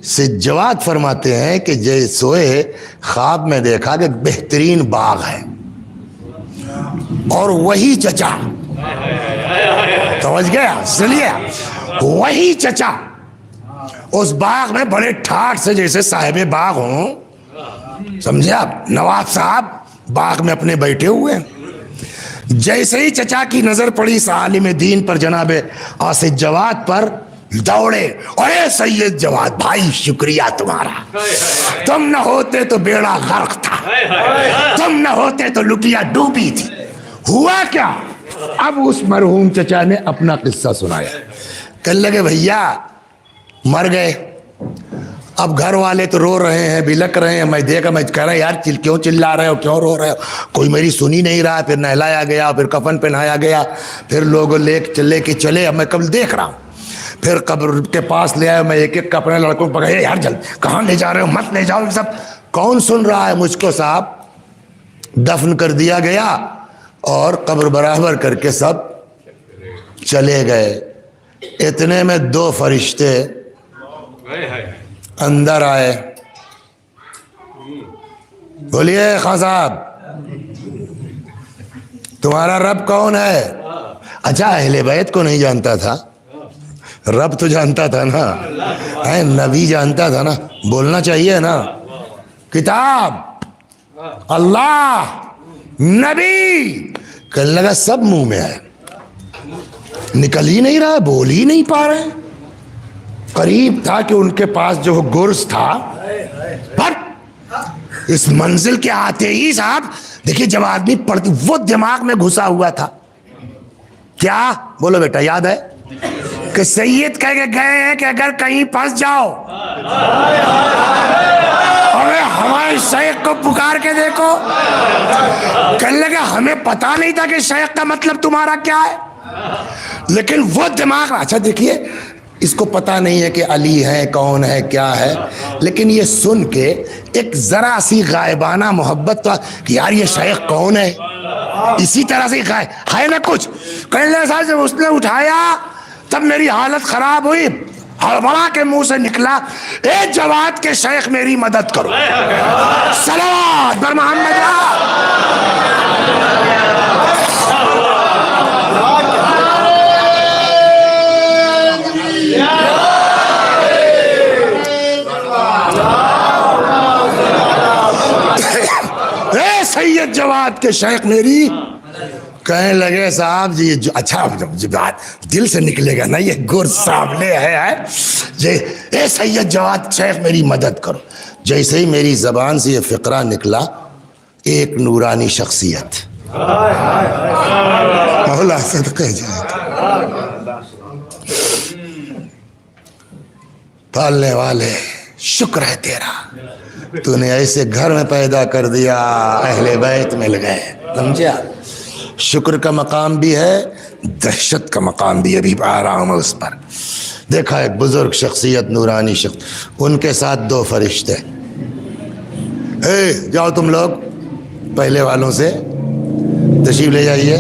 [SPEAKER 2] سید جواد فرماتے ہیں کہ جیسے سوئے خواب میں دیکھا کہ بہترین باغ ہے, اور وہی چچا, سمجھ گیا, سنیے, وہی چچا اس باغ میں بڑے ٹھاٹ سے جیسے صاحب باغ ہوں, سمجھے آپ, نواب صاحب باغ میں اپنے بیٹھے ہوئے. جیسے ہی چچا کی نظر پڑی اس عالم دین پر جناب سید جواد پر, دوڑے, اے سید جواد بھائی شکریہ تمہارا, تم نہ ہوتے تو بیڑا غرق تھا, تم نہ ہوتے تو لٹیا ڈوبی تھی. ہوا کیا؟ اب اس مرحوم چچا نے اپنا قصہ سنایا. کہنے لگے بھیا مر گئے, اب گھر والے تو رو رہے ہیں, بلک رہے ہیں. میں دیکھا, میں کہہ رہا یار کیوں چلا رہے ہو, کیوں رو رہے ہو, کوئی میری سنی نہیں رہا. پھر نہلایا گیا, پھر کفن پہنایا گیا, پھر لوگ لے کے چلے. اب میں کب دیکھ رہا ہوں, پھر قبر کے پاس لے آیا. میں ایک ایک اپنے لڑکوں کو پکڑا, یار جلد کہاں لے جا رہے ہو, مت لے جاؤ. سب کون سن رہا ہے مجھ کو صاحب. دفن کر دیا گیا اور قبر برابر کر کے سب چلے گئے. اتنے میں 2 فرشتے اندر آئے. بولیے خان صاحب تمہارا رب کون ہے؟ اچھا اہل بیت کو نہیں جانتا تھا, رب تو جانتا تھا نا, نبی جانتا تھا نا, بولنا چاہیے نا. کتاب, اللہ, نبی, کہنے لگا سب منہ میں ہے, نکل ہی نہیں رہا, بول ہی نہیں پا رہے. قریب تھا کہ ان کے پاس جو گرز تھا, پر اس منزل کے آتے ہی صاحب دیکھیے جب آدمی پڑھتی وہ دماغ میں گھسا ہوا تھا. کیا بولو بیٹا, یاد ہے کہ سید کہہ کے گئے ہیں کہ اگر کہیں پھنس جاؤ, ارے ہمارے شیخ کو پکار کے دیکھو. کہنے لگا ہمیں پتا نہیں تھا کہ شیخ کا مطلب تمہارا کیا ہے, لیکن وہ دماغ, اچھا دیکھیے اس کو پتا نہیں ہے کہ علی ہے, کون ہے, کیا ہے, لیکن یہ سن کے ایک ذرا سی غائبانہ محبت تو کہ یار یہ شیخ کون ہے, اسی طرح سے ہے نا کچھ. کہنے لگا صاحب جب اس نے اٹھایا تب میری حالت خراب ہوئی. ہڑبڑا کے منہ سے نکلا, اے جواد کے شیخ میری مدد کرو. صلوات بر محمد. اے سید جواد کے شیخ میری. کہنے لگے صاحب جی اچھا بات دل سے نکلے گا نا, یہ گر سامنے ہے جی, اے سید جواد شیخ میری مدد کرو. جیسے ہی میری زبان سے یہ فقرہ نکلا, ایک نورانی شخصیت, مولا صدقے جائے پالنے والے, شکر ہے تیرا, تو نے ایسے گھر میں پیدا کر دیا, اہل بیت مل گئے. سمجھا, شکر کا مقام بھی ہے, دہشت کا مقام بھی, ابھی آ رہا ہوں اس پر. دیکھا ایک بزرگ شخصیت, نورانی شخص, ان کے ساتھ 2 فرشتے. اے جاؤ تم لوگ پہلے والوں سے تشریف لے جائیے.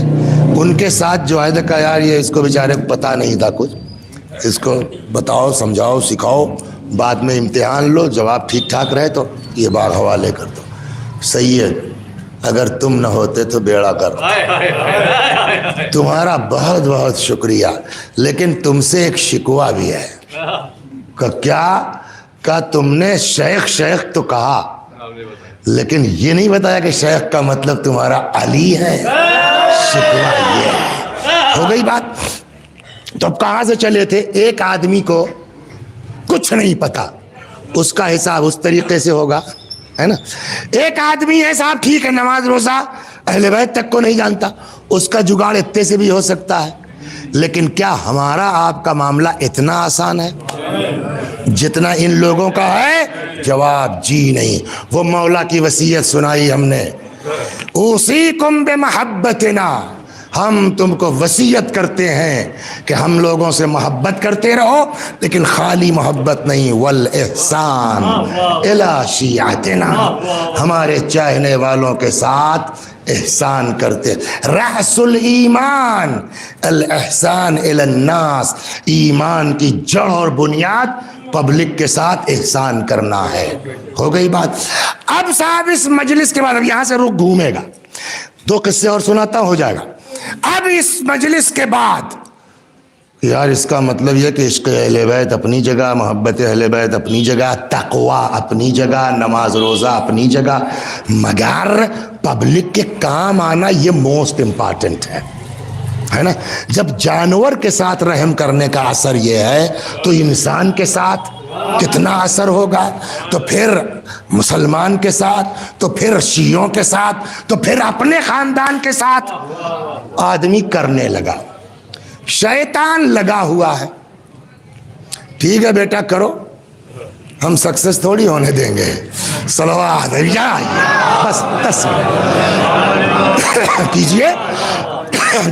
[SPEAKER 2] ان کے ساتھ جو ہے کہ یار یہ اس کو بیچارے کو پتہ نہیں تھا کچھ, اس کو بتاؤ, سمجھاؤ, سکھاؤ, بعد میں امتحان لو, جواب ٹھیک ٹھاک رہے تو یہ باغ حوالے کر دو. سید اگر تم نہ ہوتے تو بیڑا کر, تمہارا بہت بہت شکریہ, لیکن تم سے ایک شکوہ بھی ہے. کیا تم نے شیخ شیخ تو کہا لیکن یہ نہیں بتایا کہ شیخ کا مطلب تمہارا علی ہے. شکوہ یہ ہے. ہو گئی بات. تو اب کہاں سے چلے تھے؟ ایک آدمی کو کچھ نہیں پتا، اس کا حساب اس طریقے سے ہوگا، ہے نا. ایک آدمی ہے صاحب، ٹھیک ہے، نماز روزہ اہل بیت تک کو نہیں جانتا، اس کا جگاڑ اتنے سے بھی ہو سکتا ہے. لیکن کیا ہمارا آپ کا معاملہ اتنا آسان ہے جتنا ان لوگوں کا ہے؟ جواب جی نہیں. وہ مولا کی وصیت سنائی ہم نے، اوصیکم بمحبتنا، ہم تم کو وصیت کرتے ہیں کہ ہم لوگوں سے محبت کرتے رہو، لیکن خالی محبت نہیں، والاحسان الی شیعتنا، ہمارے چاہنے والوں کے ساتھ احسان کرتے. رأس الایمان الاحسان الی الناس، ایمان کی جڑ اور بنیاد پبلک کے ساتھ احسان کرنا ہے. ہو گئی بات. اب صاحب اس مجلس کے بعد، اب یہاں سے رخ گھومے گا، دو قصے اور سناتا ہو جائے گا. اب اس مجلس کے بعد یار اس کا مطلب یہ کہ عشق اہل بیت اپنی جگہ، محبت اہل بیت اپنی جگہ، تقوی اپنی جگہ، نماز روزہ اپنی جگہ، مگر پبلک کے کام آنا یہ موسٹ امپارٹنٹ ہے نا. جب جانور کے ساتھ رحم کرنے کا اثر یہ ہے تو انسان کے ساتھ کتنا اثر ہوگا. تو پھر مسلمان کے ساتھ، تو پھر شیعوں کے ساتھ، تو پھر اپنے خاندان کے ساتھ آدمی کرنے لگا. شیطان لگا ہوا ہے، ٹھیک ہے بیٹا کرو، ہم سکسس تھوڑی ہونے دیں گے. صلوات بس 10 کیجئے،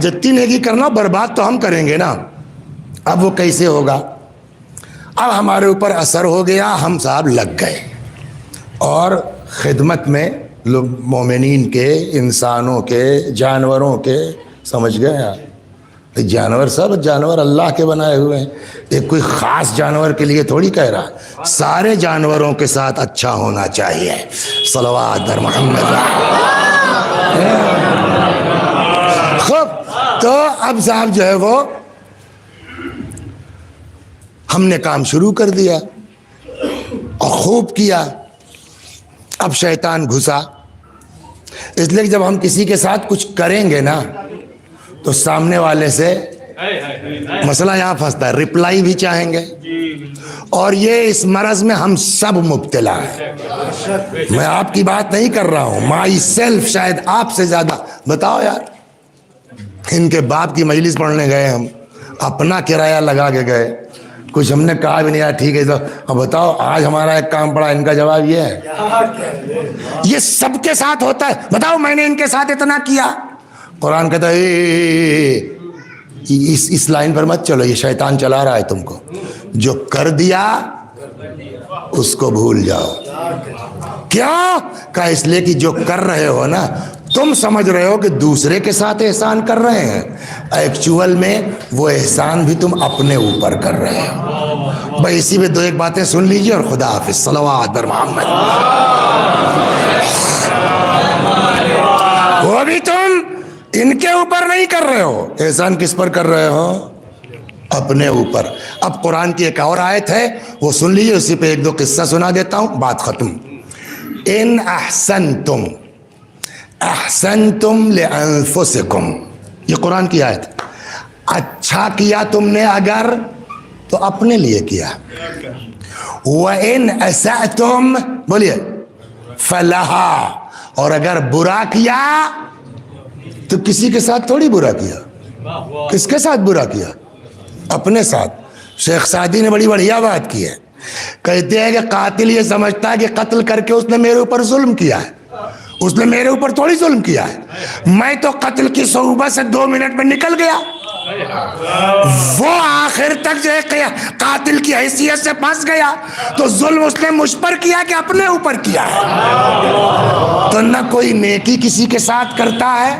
[SPEAKER 2] جتنی نیکی کرنا برباد تو ہم کریں گے نا. اب وہ کیسے ہوگا؟ اب ہمارے اوپر اثر ہو گیا، ہم صاحب لگ گئے اور خدمت میں لوگ، مومنین کے، انسانوں کے، جانوروں کے. سمجھ گئے آپ؟ جانور سب جانور اللہ کے بنائے ہوئے ہیں، ایک کوئی خاص جانور کے لیے تھوڑی کہہ رہا. سارے جانوروں کے ساتھ اچھا ہونا چاہیے. صلوات بر محمد. خوب. تو اب صاحب جو ہے وہ ہم نے کام شروع کر دیا اور خوب کیا. اب شیطان گھسا، اس لیے جب ہم کسی کے ساتھ کچھ کریں گے نا تو سامنے والے سے مسئلہ یہاں پھنستا ہے، رپلائی بھی چاہیں گے. اور یہ اس مرض میں ہم سب مبتلا ہیں. میں آپ کی بات نہیں کر رہا ہوں، مائی سیلف شاید آپ سے زیادہ. بتاؤ یار، ان کے باپ کی مجلس پڑھنے گئے، ہم اپنا کرایہ لگا کے گئے، کچھ ہم نے کہا بھی نہیں یار ٹھیک ہے. تو اب بتاؤ آج ہمارا ایک کام پڑا، ان کا جواب یہ ہے. یہ سب کے ساتھ ہوتا ہے. بتاؤ میں نے ان کے ساتھ اتنا کیا. قرآن کہتا ہے اس لائن پر مت چلو، یہ شیطان چلا رہا ہے تم کو. جو کر دیا اس کو بھول جاؤ. کیوں؟ کہ اس لیے کہ جو کر رہے ہو نا، تم سمجھ رہے ہو کہ دوسرے کے ساتھ احسان کر رہے ہیں، ایکچول میں وہ احسان بھی تم اپنے اوپر کر رہے ہو. بھائی اسی میں 2-1 باتیں سن لیجئے اور خدا حافظ. صلوات بر محمد. وہ بھی تم ان کے اوپر نہیں کر رہے ہو، احسان کس پر کر رہے ہو؟ اپنے اوپر. اب قرآن کی ایک اور آیت ہے، وہ سن لیجئے، اسی پہ 1-2 قصہ سنا دیتا ہوں، بات ختم. ان احسنتم احسنتم لانفسکم، یہ قرآن کی آیت. اچھا کیا تم نے اگر تو اپنے لیے کیا. وَإِنْ أَسَأْتُمْ، بولیے، فَلَهَا، اور اگر برا کیا تو کسی کے ساتھ تھوڑی برا کیا. کس کے ساتھ برا کیا؟ اپنے ساتھ. شیخ سعدی نے بڑی بڑھیا بات کی ہے، کہتے ہیں کہ قاتل یہ سمجھتا ہے کہ قتل کر کے اس نے میرے اوپر ظلم کیا ہے. اس نے میرے اوپر تھوڑی ظلم کیا ہے، میں تو قتل کی صحبت سے 2 منٹ میں نکل گیا. وہ آخر تک جو ہے قاتل کی حیثیت سے پھنس گیا. تو ظلم اس نے مجھ پر کیا کہ اپنے اوپر کیا ہے. تو نہ کوئی نیکی کسی کے ساتھ کرتا ہے،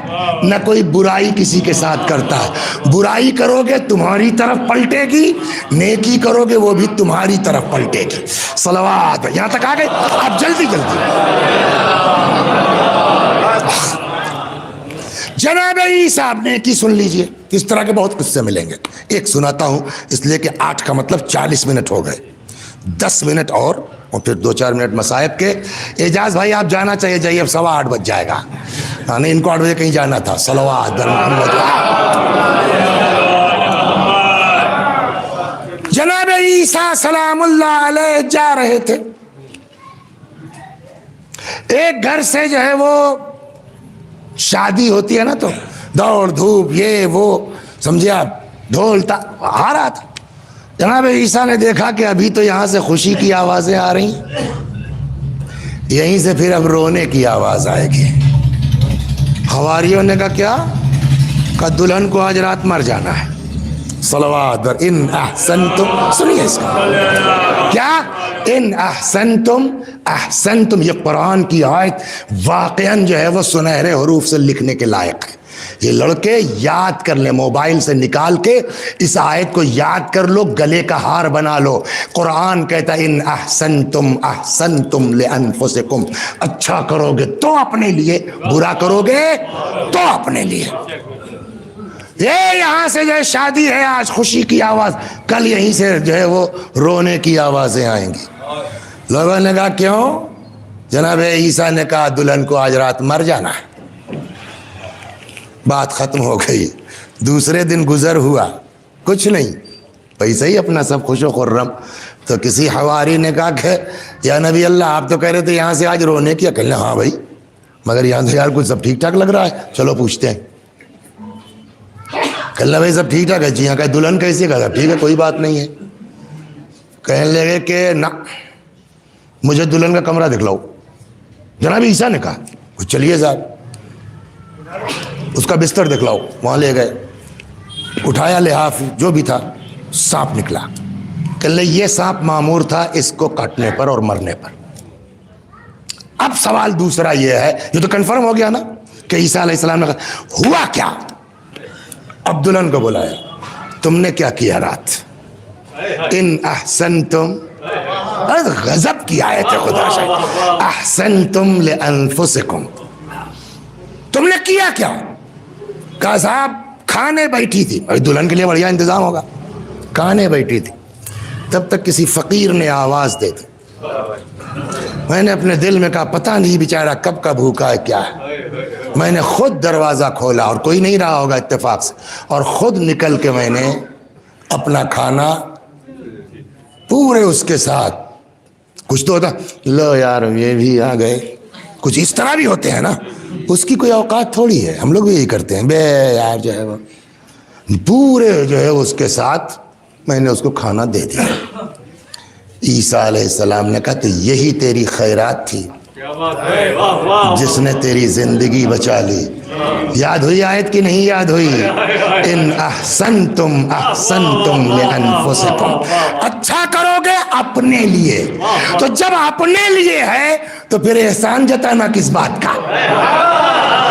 [SPEAKER 2] نہ کوئی برائی کسی کے ساتھ کرتا ہے. برائی کرو گے تمہاری طرف پلٹے گی، نیکی کرو گے وہ بھی تمہاری طرف پلٹے گی. صلوات. یہاں تک آ گئے؟ اب جلدی جناب عیسیٰ آپ نے کی سن لیجئے. اس طرح کے بہت قصے ملیں گے. ایک سناتا ہوں اس لیے کہ 8 کا مطلب 40 منٹ ہو گئے. 10 منٹ اور پھر 2-4 منٹ مصائب کے. اعجاز بھائی آپ جانا چاہیے, جائیے, اب 8:15 بج جائے گا. نہیں, ان کو 8 بجے کہیں جانا تھا. صلوات بر محمد. جناب عیسیٰ سلام اللہ علیہ جا رہے تھے. ایک گھر سے جو ہے وہ شادی ہوتی ہے نا, تو دوڑ دھوپ یہ وہ سمجھے آپ, ڈھولتا آ رہا تھا. جناب عیسیٰ نے دیکھا کہ ابھی تو یہاں سے خوشی کی آوازیں آ رہی ہیں, یہیں سے پھر اب رونے کی آواز آئے گی. حواریوں نے کہا کیا؟ کہ دلہن کو آج رات مر جانا ہے. صلوات اور ان احسنتم, سنیے اس کا کیا, ان احسنتم احسنتم. یہ قرآن کی آیت واقعاً جو ہے وہ سنہرے حروف سے لکھنے کے لائق ہے. یہ لڑکے یاد کر لیں, موبائل سے نکال کے اس آیت کو یاد کر لو, گلے کا ہار بنا لو. قرآن کہتا ہے ان احسنتم احسنتم لانفسکم. اچھا کرو گے تو اپنے لیے, برا کرو گے تو اپنے لیے. یہ یہاں سے جو ہے شادی ہے آج خوشی کی آواز, کل یہیں سے جو ہے وہ رونے کی آوازیں آئیں گی. لوگوں نے کہا کیوں؟ جناب عیسیٰ نے کہا دلہن کو آج رات مر جانا ہے. بات ختم ہو گئی. دوسرے دن گزر ہوا, کچھ نہیں, پیسے ہی اپنا سب خوش و خرم. تو کسی حواری نے کہا کہ یا نبی اللہ آپ تو کہہ رہے تھے یہاں سے آج رونے کی. کہنے ہاں بھائی, مگر یہاں سے یار کچھ سب ٹھیک ٹھاک لگ رہا ہے, چلو پوچھتے ہیں. کہنے بھائی سب ٹھیک ٹھاک ہے جی ہاں. کہ دلہن کیسی؟ کہا ٹھیک ہے کوئی بات نہیں ہے. کہنے لگے کہ نہ مجھے دلہن کا کمرہ دکھلاؤ. جناب عیسیٰ نے کہا چلیے صاحب, اس کا بستر دکھلاؤ. وہاں لے گئے, اٹھایا لحاف جو بھی تھا, سانپ نکلا. کہنے یہ سانپ معمور تھا اس کو کاٹنے پر اور مرنے پر. اب سوال دوسرا یہ ہے, جو تو کنفرم ہو گیا نا کہ عیسیٰ علیہ السلام نے کہا ہوا کیا. اب دلہن کو بلایا, تم نے کیا کیا رات؟ ان احسنتم, غضب کی آیت ہے خدا شاید, احسنتم لانفسکم, تم نے کیا کیا؟ کہا صاحب کھانے بیٹھی تھی. دلہن کے لیے بڑھیا انتظام ہوگا. کھانے بیٹھی تھی, تب تک کسی فقیر نے آواز دے دی. میں نے اپنے دل میں کہا پتہ نہیں بیچارہ کب کا بھوکا ہے کیا ہے. میں نے خود دروازہ کھولا, اور کوئی نہیں رہا ہوگا اتفاق سے, اور خود نکل کے میں نے اپنا کھانا پورے اس کے ساتھ, کچھ تو ہوتا لو یار یہ بھی آ گئے, کچھ اس طرح بھی ہوتے ہیں نا, اس کی کوئی اوقات تھوڑی ہے. ہم لوگ بھی یہی کرتے ہیں, بے یار جو ہے وہ پورے جو ہے اس کے ساتھ میں نے اس کو کھانا دے دیا. عیسیٰ علیہ السلام نے کہا تو یہی تیری خیرات تھی جس نے تیری زندگی بچا لی. یاد ہوئی آیت کی نہیں یاد ہوئی؟ ان احسنتم احسنتم لانفسکم, اچھا کرو گے اپنے لیے. تو جب اپنے لیے ہے تو پھر احسان جتانا کس بات کا؟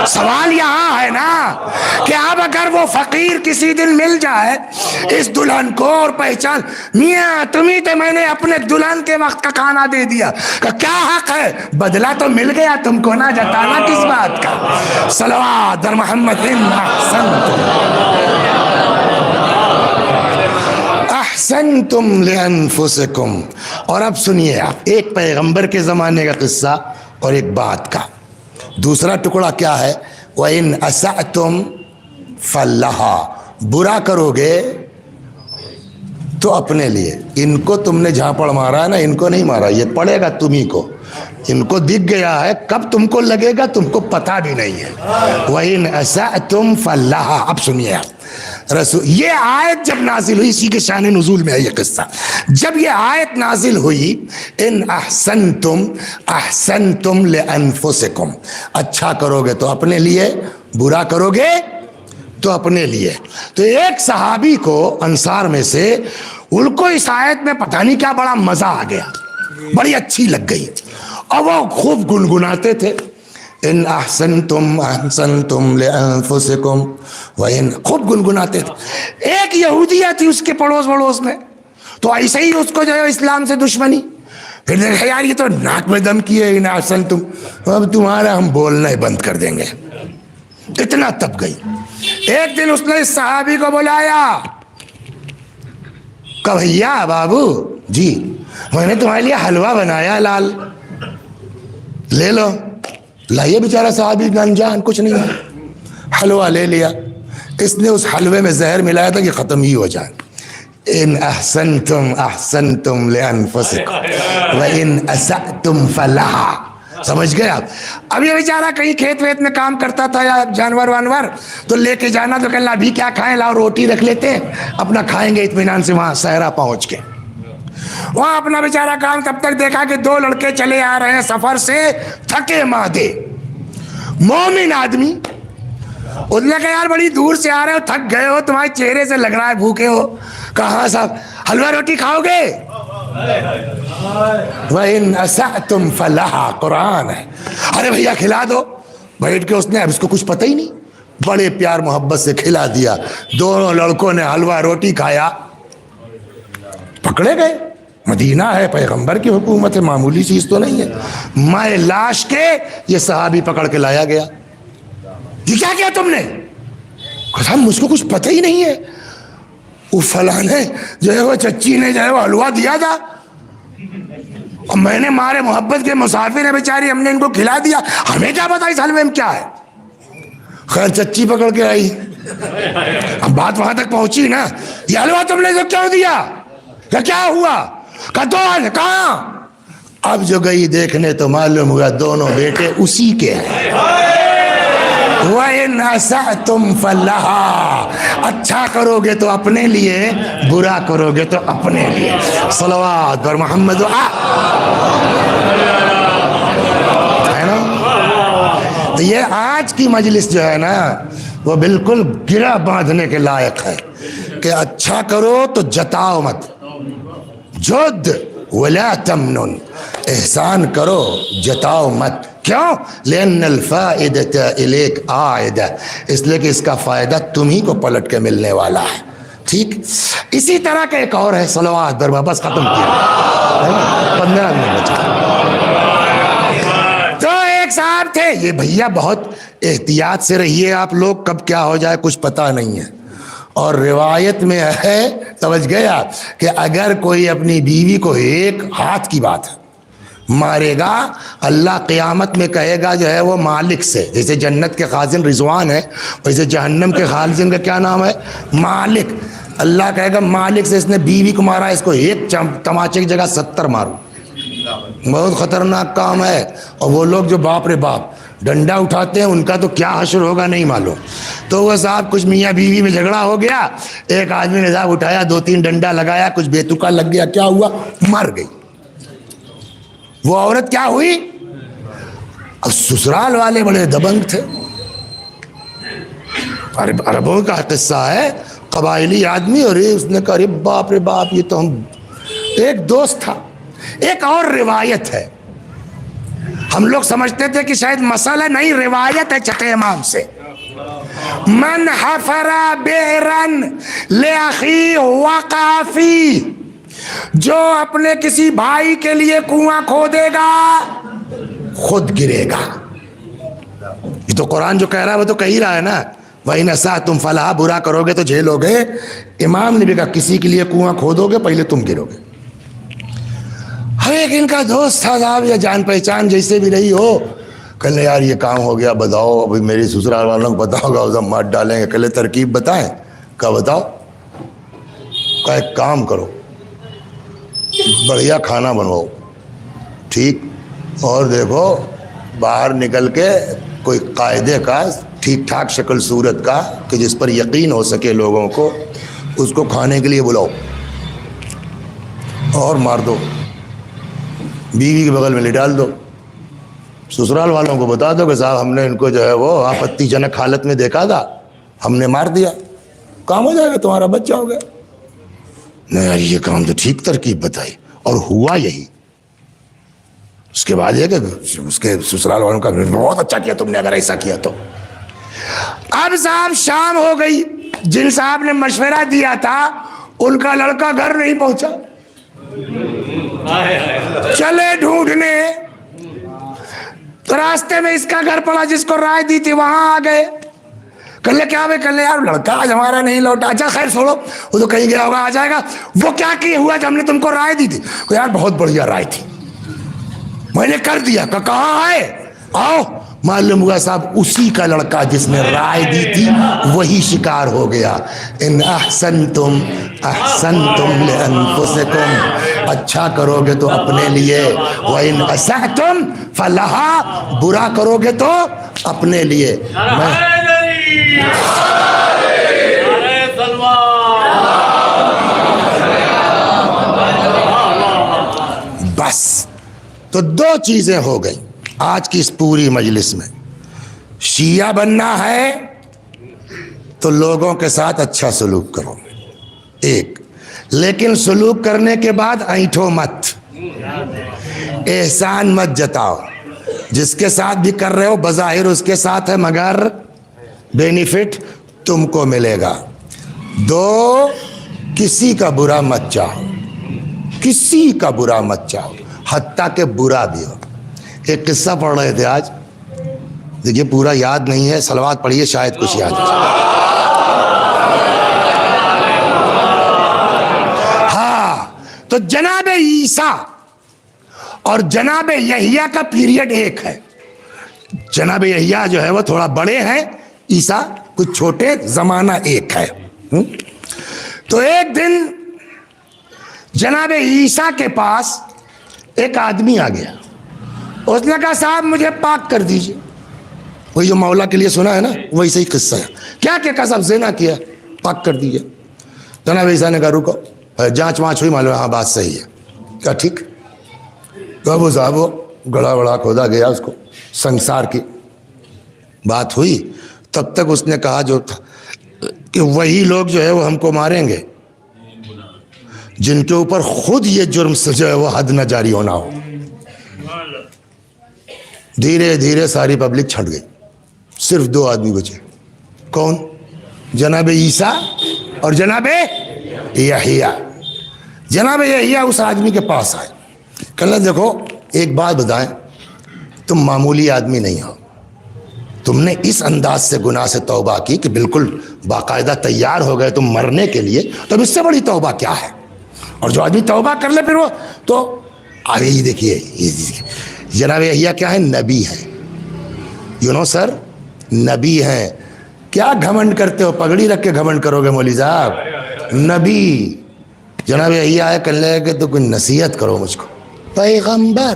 [SPEAKER 2] سوال یہاں ہے نا کہ اب اگر وہ فقیر کسی دن مل جائے اس دلہن کو اور پہچان, میاں تمہیں تو میں نے اپنے دلہن کے وقت کا کھانا دے دیا, کہ کیا حق ہے؟ بدلہ تو مل گیا تم کو نا, جتانا کس بات کا؟ صلوات در محمد. ان احسنتم لانفسکم. اور اب سنیے آپ, ایک پیغمبر کے زمانے کا قصہ اور ایک بات کا. دوسرا ٹکڑا کیا ہے؟ وَإِنْ أَسَأْتُمْ فَلَّهَا, برا کرو گے تو اپنے لیے. ان کو تم نے جھاپڑ مارا ہے نا, ان کو نہیں مارا, یہ پڑے گا تمہیں کو. ان کو دکھ گیا ہے, کب تم کو لگے گا تم کو پتہ بھی نہیں ہے. وَإِنْ أَسَأْتُمْ فَلَّهَا. اب سنیے آپ, یہ آیت جب نازل ہوئی, اسی کے شان نزول میں ہے یہ قصہ. جب یہ آیت نازل ہوئی ان احسنتم احسنتم لانفسکم, اچھا کرو گے تو اپنے لیے, برا کرو گے تو اپنے لیے. تو ایک صحابی کو انصار میں سے, ان کو اس آیت میں پتہ نہیں کیا بڑا مزہ آ گیا, بڑی اچھی لگ گئی, اور وہ خوب گنگناتے تھے ان احسنتم احسنتم لانفسکم وان, خوب گنگناتے تھے. ایک یہودیہ تھی اس کے پڑوس میں, تو ایسے ہی اس کو جو ہے اسلام سے دشمنی. پھر دیکھا یار یہ تو ناک میں دم کیے ان احسنتم, اب تمہارا ہم بولنا ہی بند کر دیں گے. اتنا تپ گئی. ایک دن اس نے اس صحابی کو بلایا, کہ بھیا بابو جی میں نے تمہارے لیے حلوہ بنایا لال, لے لو. لائیے بیچارہ صحابی انجان, کچھ نہیں ہے, حلوہ لے لیا. اس نے اس حلوے میں زہر ملایا تھا کہ ختم ہی ہو جائے. ان احسنتم احسنتم لانفسکم وان اسأتم فلہا. سمجھ گئے آپ؟ اب یہ بیچارہ کہیں کھیت ویت میں کام کرتا تھا یا جانور وانور, تو لے کے جانا تو کہنا ابھی کیا کھائیں, لاؤ روٹی رکھ لیتے ہیں اپنا کھائیں گے اطمینان سے. وہاں صحرا پہنچ کے وہاں اپنا بیچارہ کام, تب تک دیکھا کہ دو لڑکے چلے آ رہے ہیں سفر سے, تھکے مادے, مومن آدمی. اس نے کہا یار بڑی دور سے آ رہے ہو, تھک گئے ہو, تمہارے چہرے سے لگ رہا ہے بھوکے ہو. کہاں صاحب حلوہ روٹی کھاؤ گے؟ وَإِنْ أَسَأْتُمْ فَلَهَا, قرآن ہے. ارے بھیا کھلا دو. بیٹھ کے اس نے, اب اس کو کچھ پتہ ہی نہیں, بڑے پیار محبت سے کھلا دیا. دونوں لڑکوں نے حلوہ روٹی کھایا, پکڑے گئے. مدینہ ہے, پیغمبر کی حکومت ہے, معمولی چیز تو نہیں ہے. مائے لاش کے یہ صحابی پکڑ کے لایا گیا. یہ کیا کیا تم نے؟ کہا مجھ کو کچھ پتہ ہی نہیں ہے, وہ فلاں نے جو ہے وہ چچی نے جو ہے وہ حلوہ دیا تھا, اور میں نے مارے محبت کے مسافر ہیں بیچاری, ہم نے ان کو کھلا دیا, ہمیں کیا پتا اس حلوے میں کیا ہے. خیر چچی پکڑ کے آئی, اب بات وہاں تک پہنچی نا, یہ حلوہ تم نے جو کیوں دیا, کیا ہوا؟ کہاں؟ اب جو گئی دیکھنے تو معلوم ہوا دونوں بیٹے اسی کے ہیں. وَإِنْ أَسَأْتُمْ فَلَهَا, اچھا کرو گے تو اپنے لیے, برا کرو گے تو اپنے لیے. صلوات پر محمد ہے نا. تو یہ آج کی مجلس جو ہے نا وہ بالکل گرہ باندھنے کے لائق ہے کہ اچھا کرو تو جتاؤ مت, جد ولا تمنن, احسان کرو جتاؤ مت. کیوں؟ لأن الفائدۃ الیک عائدہ, اس لیے کہ اس کا فائدہ تمہیں کو پلٹ کے ملنے والا ہے. ٹھیک, اسی طرح کا ایک اور ہے. صلوات دربا, بس ختم کیا, 15 منٹ بچا. تو ایک صاحب تھے, یہ بھیا بہت احتیاط سے رہیے آپ لوگ, کب کیا ہو جائے کچھ پتہ نہیں ہے. اور روایت میں ہے, سمجھ گیا, کہ اگر کوئی اپنی بیوی کو ایک ہاتھ کی بات ہے مارے گا, اللہ قیامت میں کہے گا جو ہے وہ مالک سے, جیسے جنت کے خازن رضوان ہے ویسے جہنم کے خازن کا کیا نام ہے؟ مالک. اللہ کہے گا مالک سے, اس نے بیوی کو مارا, اس کو ایک تماچے کی جگہ 70 مارو. بہت خطرناک کام ہے. اور وہ لوگ جو باپ رے باپ ڈنڈا اٹھاتے ہیں, ان کا تو کیا حشر ہوگا نہیں معلوم. تو وہ صاحب کچھ میاں بیوی میں جھگڑا ہو گیا, ایک آدمی نے صاحب اٹھایا, 2-3 ڈنڈا لگایا, کچھ بیتوکا لگ گیا, کیا ہوا؟ مر گئی. وہ عورت کیا ہوئی؟ اب سسرال والے بڑے دبنگ تھے. عربوں کا قصہ ہے, قبائلی آدمی, اور اس نے کہا ارے باپ رے باپ, یہ تو ہم, ایک دوست تھا. ایک اور روایت ہے, ہم لوگ سمجھتے تھے کہ شاید مسئلہ نہیں, روایت ہے چٹے امام سے, من حفر بئرن لأخی وقع فی, جو اپنے کسی بھائی کے لیے کنواں کھودے گا خود گرے گا. یہ تو قرآن جو کہہ رہا ہے وہ تو کہہ ہی رہا ہے نا, وَإِنْ أَسَأْتُمْ فَلَهَا, برا کرو گے تو جھیلو گے. امام نے بھی کہا کسی کے لیے کنواں کھودو گے پہلے تم گرو گے. ہر ایک ان کا دوست تھا صاحب, یا جان پہچان جیسے بھی رہی ہو, کہنے یار یہ کام ہو گیا, بتاؤ ابھی میری سسرال والوں کو پتا ہوگا, اسے مار ڈالیں گے. کہلے ترکیب بتائیں. کہا بتاؤ. کہا ایک کام کرو, بڑھیا کھانا بنواؤ, ٹھیک, اور دیکھو باہر نکل کے کوئی قاعدے کا ٹھیک ٹھاک شکل صورت کا کہ جس پر یقین ہو سکے لوگوں کو, اس کو کھانے کے لیے بلاؤ اور مار دو, بیوی کے بغل میں لے ڈال دو. سسرال والوں کو بتا دو کہ صاحب ہم نے ان کو جو ہے وہ آپتی جنک حالت میں دیکھا تھا, ہم نے مار دیا, کام ہو جائے گا, تمہارا بچہ ہو گیا. نہیں یار یہ کام تو ٹھیک ترکیب بتائی, اور ہوا یہی. اس کے بعد یہ کہ اس کے سسرال والوں کا بہت اچھا کیا تم نے اگر ایسا کیا تو. اب صاحب شام ہو گئی, جن صاحب نے مشورہ دیا تھا ان کا لڑکا گھر نہیں پہنچا. چلے ڈھونڈنے, تو راستے میں اس کا گھر پڑا, جس کو رائے دی تھی وہاں آ گئے. کل کیا بھائی کل یار لڑکا آج ہمارا نہیں لوٹا. اچھا خیر چھوڑو, وہ تو کہیں گیا ہوگا, آ جائے گا. وہ کیا کیا ہوا جو ہم نے تم کو رائے دی تھی؟ یار بہت بڑھیا رائے تھی, میں نے کر دیا. کہاں ہے؟ آؤ. معلوم ہوا صاحب اسی کا لڑکا جس نے رائے دی تھی وہی شکار ہو گیا. ان احسنتم احسنتم لانفسکم, اچھا کرو گے تو اپنے لیے, وَإِنْ أَسَأْتُمْ فَلَهَا, برا کرو گے تو اپنے لیے. بس تو دو چیزیں ہو گئی آج کی اس پوری مجلس میں. شیعہ بننا ہے تو لوگوں کے ساتھ اچھا سلوک کرو, ایک, لیکن سلوک کرنے کے بعد اینٹھو مت, احسان مت جتاؤ. جس کے ساتھ بھی کر رہے ہو بظاہر اس کے ساتھ ہے مگر بینیفٹ تم کو ملے گا. دو, کسی کا برا مت چاہو, کسی کا برا مت چاہو حتیٰ کہ برا بھی ہو. ایک قصہ پڑھ رہے تھے آج, دیکھیے پورا یاد نہیں ہے, صلوات پڑھیے شاید کچھ یاد ہے. ہاں, تو جناب عیسیٰ اور جناب یحییٰ کا پیریڈ ایک ہے. جناب یحییٰ جو ہے وہ تھوڑا بڑے ہیں, عیسیٰ کچھ چھوٹے, زمانہ ایک ہے. تو ایک دن جناب عیسیٰ کے پاس ایک آدمی آ گیا. اس نے کہا صاحب مجھے پاک کر دیجئے. وہی جو مولا کے لیے سنا ہے نا, وہی صحیح قصہ ہے. کیا کہا صاحب؟ زنا کیا, پاک کر دیجئے. جناب عیسیٰ نے کہا رکو, جانچ وانچ ہوئی, معلوم ہاں بات صحیح ہے. کہا ٹھیک. تو وہ صاحب وہ گڑا بڑا کھودا گیا, اس کو سنسار کی بات ہوئی. تب تک اس نے کہا جو تھا کہ وہی لوگ جو ہے وہ ہم کو ماریں گے جن کے اوپر خود یہ جرم جو ہے وہ حد نہ جاری ہونا ہو. دھیرے دھیرے ساری پبلک چھٹ گئی, صرف دو آدمی بچے. کون؟ جناب عیسیٰ اور جناب یحییٰ. جناب یحییٰ اس آدمی کے پاس آئے, کہنے دیکھو ایک بات بتائیں, تم معمولی آدمی نہیں ہو, تم نے اس انداز سے گناہ سے توبہ کی کہ بالکل باقاعدہ تیار ہو گئے تم مرنے کے لیے, تو اب اس سے بڑی توبہ کیا ہے؟ اور جو آدمی توبہ کر لے پھر وہ تو آگے ہی دیکھیے. جناب یحییٰ کیا ہے؟ نبی ہے. یو نو سر, نبی ہیں. کیا گھمنڈ کرتے ہو؟ پگڑی رکھ کے گھمنڈ کرو گے مولوی صاحب؟ نبی. جناب یحییٰ آئے کہنے لگے کہ تو کوئی نصیحت کرو مجھ کو. پیغمبر,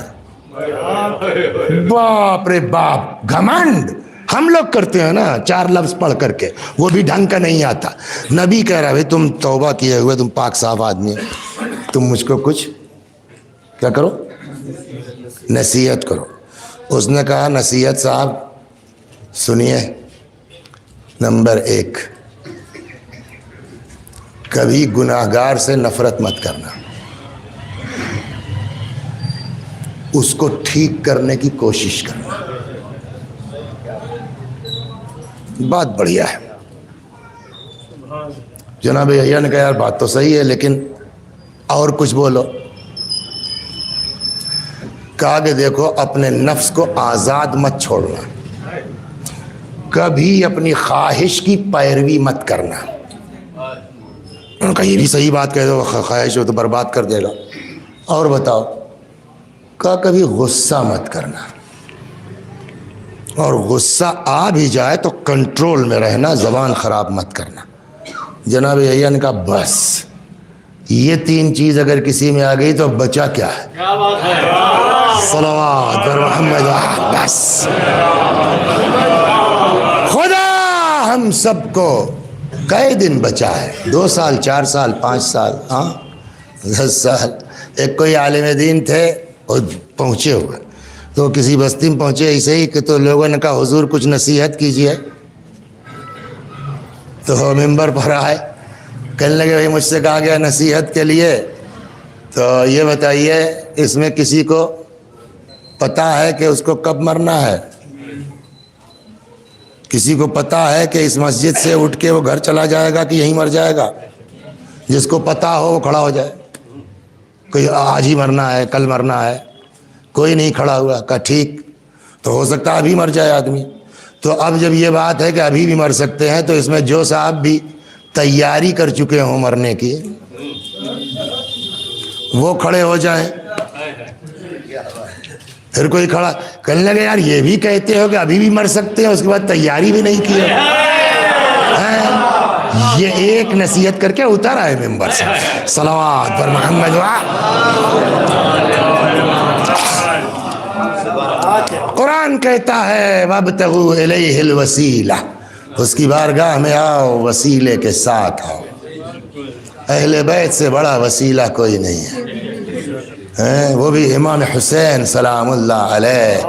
[SPEAKER 2] باپ رے باپ, گھمنڈ ہم لوگ کرتے ہیں نا چار لفظ پڑھ کر کے, وہ بھی ڈھنگ کا نہیں آتا. نبی کہہ رہا ہے تم توبہ کیے ہوئے, تم پاک صاف آدمی ہو, تم مجھ کو کچھ کیا کرو, نصیحت کرو. اس نے کہا نصیحت صاحب سنیے, نمبر ایک, کبھی گناہگار سے نفرت مت کرنا, اس کو ٹھیک کرنے کی کوشش کرنا. بات بڑھیا ہے. جناب یحییٰ نے کہا یار بات تو صحیح ہے لیکن اور کچھ بولو. کہا کہ دیکھو اپنے نفس کو آزاد مت چھوڑنا, کبھی اپنی خواہش کی پیروی مت کرنا. انہوں نے کہا یہ بھی صحیح بات کہہ دو, خواہش ہو تو برباد کر دے گا. اور بتاؤ. کہا کبھی غصہ مت کرنا, اور غصہ آ بھی جائے تو کنٹرول میں رہنا, زبان خراب مت کرنا. جناب یحییٰ نے کہا بس یہ تین چیز اگر کسی میں آ گئی تو بچا کیا ہے؟ صلوات بر محمد. بس خدا ہم سب کو کئی دن بچا ہے, 2 سال 4 سال 5 سال, ہاں 10 سال. ایک کوئی عالم دین تھے اور پہنچے ہوئے, تو کسی بستی میں پہنچے ایسے ہی کہ تو لوگوں نے کہا حضور کچھ نصیحت کیجئے. تو ممبر پر آئے, کہنے لگے بھائی مجھ سے کہا گیا نصیحت کے لیے, تو یہ بتائیے اس میں کسی کو پتہ ہے کہ اس کو کب مرنا ہے؟ کسی کو پتہ ہے کہ اس مسجد سے اٹھ کے وہ گھر چلا جائے گا کہ یہیں مر جائے گا؟ جس کو پتہ ہو وہ کھڑا ہو جائے. کوئی آج ہی مرنا ہے, کل مرنا ہے, کوئی نہیں کھڑا ہوا. کہا ٹھیک, تو ہو سکتا ہے ابھی مر جائے آدمی. تو اب جب یہ بات ہے کہ ابھی بھی مر سکتے ہیں، تو اس میں جو صاحب بھی تیاری کر چکے ہوں مرنے کی وہ کھڑے ہو جائیں. پھر کوئی کھڑا کہنے لگے یار یہ بھی کہتے ہو کہ ابھی بھی مر سکتے ہیں، اس کے بعد تیاری بھی نہیں کی ہے. یہ ایک نصیحت کر کے اتر آئے ممبر سے. صلوات پر محمد قرآن کہتا ہے وابتغوا الیہ الوسیلہ، اس کی بارگاہ میں آؤ، وسیلے کے ساتھ آؤ. اہل بیت سے بڑا وسیلہ کوئی نہیں ہے، وہ بھی امام حسین سلام اللہ علیہ،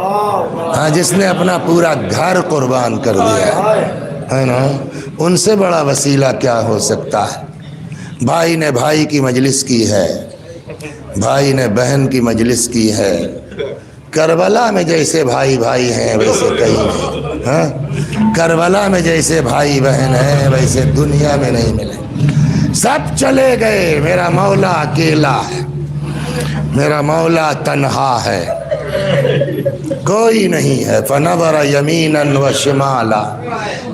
[SPEAKER 2] ہاں جس نے اپنا پورا گھر قربان کر دیا ہے نا. ان سے بڑا وسیلہ کیا ہو سکتا ہے. بھائی نے بھائی کی مجلس کی ہے، بھائی نے بہن کی مجلس کی ہے. کربلا میں جیسے بھائی بھائی ہیں ویسے کہیں نہیں، ہاں کربلا میں جیسے بھائی بہن ہیں ویسے دنیا میں نہیں ملے. سب چلے گئے، میرا مولا اکیلا ہے، میرا مولا تنہا ہے، کوئی نہیں ہے. فنظر یمینا و شمالا،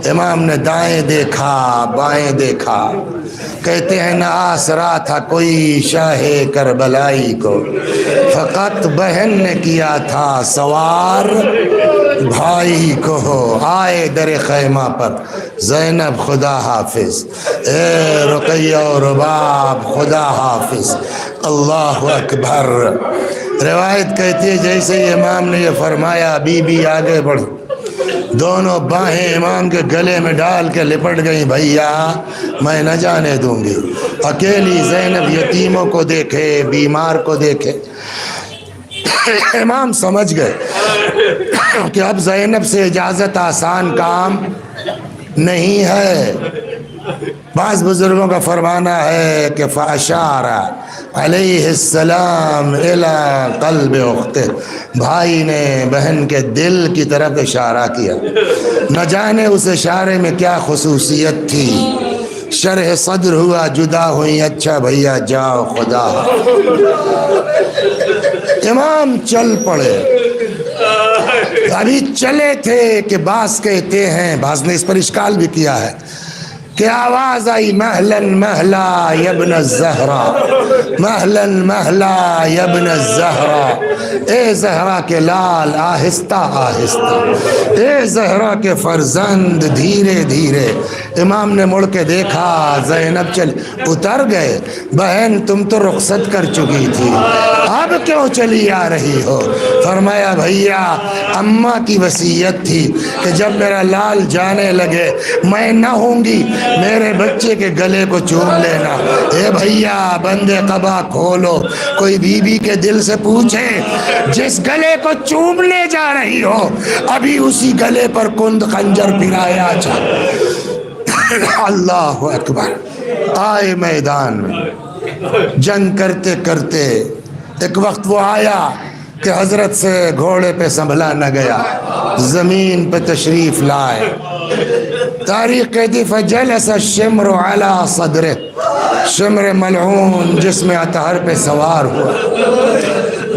[SPEAKER 2] امام نے دائیں دیکھا بائیں دیکھا. کہتے ہیں نہ آسرا تھا کوئی شاہ کربلائی کو، فقط بہن نے کیا تھا سوار بھائی کو. آئے در خیمہ پر زینب خدا حافظ، اے رقیہ و رباب خدا حافظ. اللہ اکبر. روایت کہتی ہے جیسے ہی امام نے یہ فرمایا بی بی آگے بڑھ، دونوں باہیں امام کے گلے میں ڈال کے لپٹ گئیں. بھیا میں نہ جانے دوں گی. اکیلی زینب یتیموں کو دیکھے، بیمار کو دیکھے. امام سمجھ گئے کہ اب زینب سے اجازت آسان کام نہیں ہے. بعض بزرگوں کا فرمانا ہے کہ فَأَشَارَ علیہ السلام الی قلب اختہ، بھائی نے بہن کے دل کی طرف اشارہ کیا. نہ جانے اس اشارے میں کیا خصوصیت تھی. شرح صدر ہوا، جدا ہوئی. اچھا بھیا جاؤ خدا. امام چل پڑے. ابھی چلے تھے کہ بعض کہتے ہیں، بعض نے اس پر اشکال بھی کیا ہے کہ آواز آئی مہلن مہلا یبن الزہرا، مہلن مہلا یبن الزہرا، اے زہرا کے لال آہستہ آہستہ، اے زہرا کے فرزند دھیرے دھیرے. امام نے مڑ کے دیکھا، زینب چل اتر گئے. بہن تم تو رخصت کر چکی تھی، اب کیوں چلی آ رہی ہو؟ فرمایا بھیا اماں کی وصیت تھی کہ جب میرا لال جانے لگے میں نہ ہوں گی، میرے بچے کے گلے کو چوم لینا. اے بھیا بندے قبا کھولو، کوئی بی بی کے دل سے پوچھے جس گلے کو چومنے جا رہی ہو ابھی اسی گلے پر کند خنجر پھرایا جا. اللہ اکبر. آئے میدان میں جنگ کرتے کرتے ایک وقت وہ آیا کہ حضرت سے گھوڑے پہ سنبھلا نہ گیا، زمین پہ تشریف لائے. تاریخ کہتی فجلس الشمر علی صدرہ، شمر ملعون جسم اطہر پہ سوار ہوا.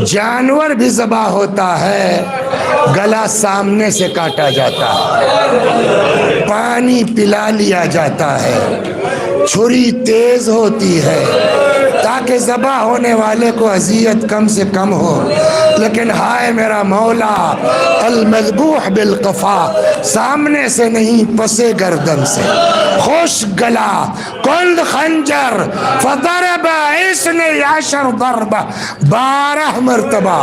[SPEAKER 2] جانور بھی ذبح ہوتا ہے، گلا سامنے سے کاٹا جاتا ہے، پانی پلا لیا جاتا ہے، چھری تیز ہوتی ہے تاکہ ذبح ہونے والے کو اذیت کم سے کم ہو. لیکن ہائے میرا مولا، المذبوح بالقفا، سامنے سے نہیں پسے گردن سے، خوش گلا، کند خنجر، فضرب 12 ضربہ، 12 مرتبہ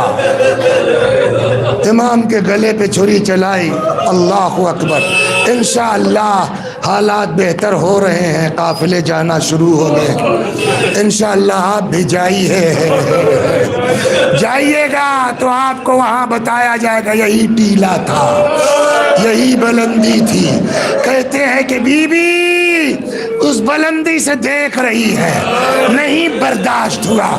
[SPEAKER 2] امام کے گلے پہ چھری چلائی. اللہ اکبر. انشاءاللہ حالات بہتر ہو رہے ہیں، قافلے جانا شروع ہو گئے. انشاءاللہ آپ بھی جائیے گا تو آپ کو وہاں بتایا جائے گا یہی ٹیلا تھا، یہی بلندی تھی. کہتے ہیں کہ بی بی اس بلندی سے دیکھ رہی ہے، نہیں برداشت ہوا،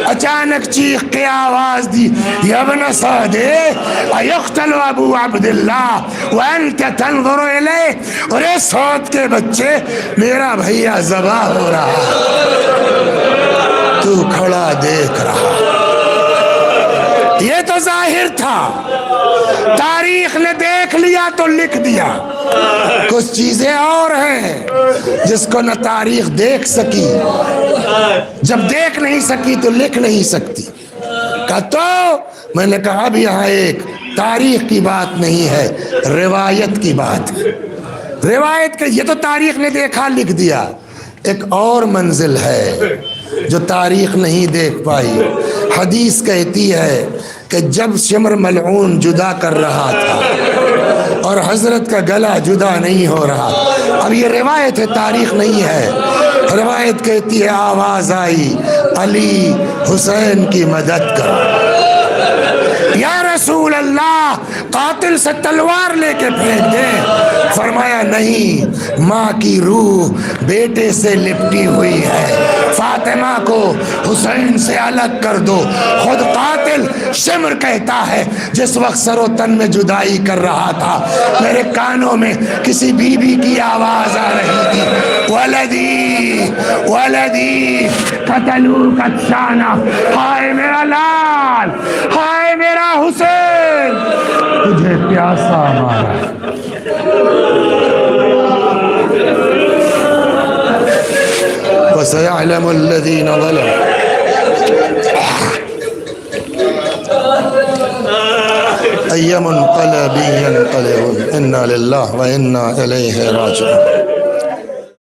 [SPEAKER 2] اچانک چیخ کے آواز دی یا ابن سعد ایقتل ابو عبداللہ وانت تنظر الیہ، اور اے سعد کے بچے میرا بھیا ذبح ہو رہا، تو کھڑا دیکھ رہا. یہ تو ظاہر تھا، تاریخ نے دیکھ لیا دیا تو لکھ دیا. کچھ چیزیں اور ہیں جس کو نہ تاریخ دیکھ سکی, جب دیکھ نہیں سکی تو لکھ نہیں سکتی. کہا تو میں نے کہا اب یہاں ایک تاریخ کی بات نہیں ہے, روایت کی بات ہے. روایت کہ یہ تو تاریخ نے دیکھا لکھ دیا. ایک اور منزل ہے جو تاریخ نہیں دیکھ پائی. حدیث کہتی ہے کہ جب شمر ملعون جدا کر رہا تھا اور حضرت کا گلا جدا نہیں ہو رہا. اب یہ روایت ہے, تاریخ نہیں ہے. روایت کہتی ہے آواز آئی علی حسین کی مدد کرو. یا رسول اللہ قاتل سے تلوار لے کے پھینک دیں. فرمایا نہیں, ماں کی روح بیٹے سے لپٹی ہوئی ہے, فاطمہ کو حسین سے الگ کر دو. خود قاتل شمر کہتا ہے جس وقت سر و تن میں جدائی کر رہا تھا میرے کانوں میں کسی بی بی کی آواز آ رہی تھی, ولدی ولدی قتلوا قدشانہ, ہائے میرا لال, ہائے میرا حسین, تجھے پیاسا مارا. وسيعلم الذين ظلموا أي منقلب ينقلبون. إنا لله وإنا إليه راجعون.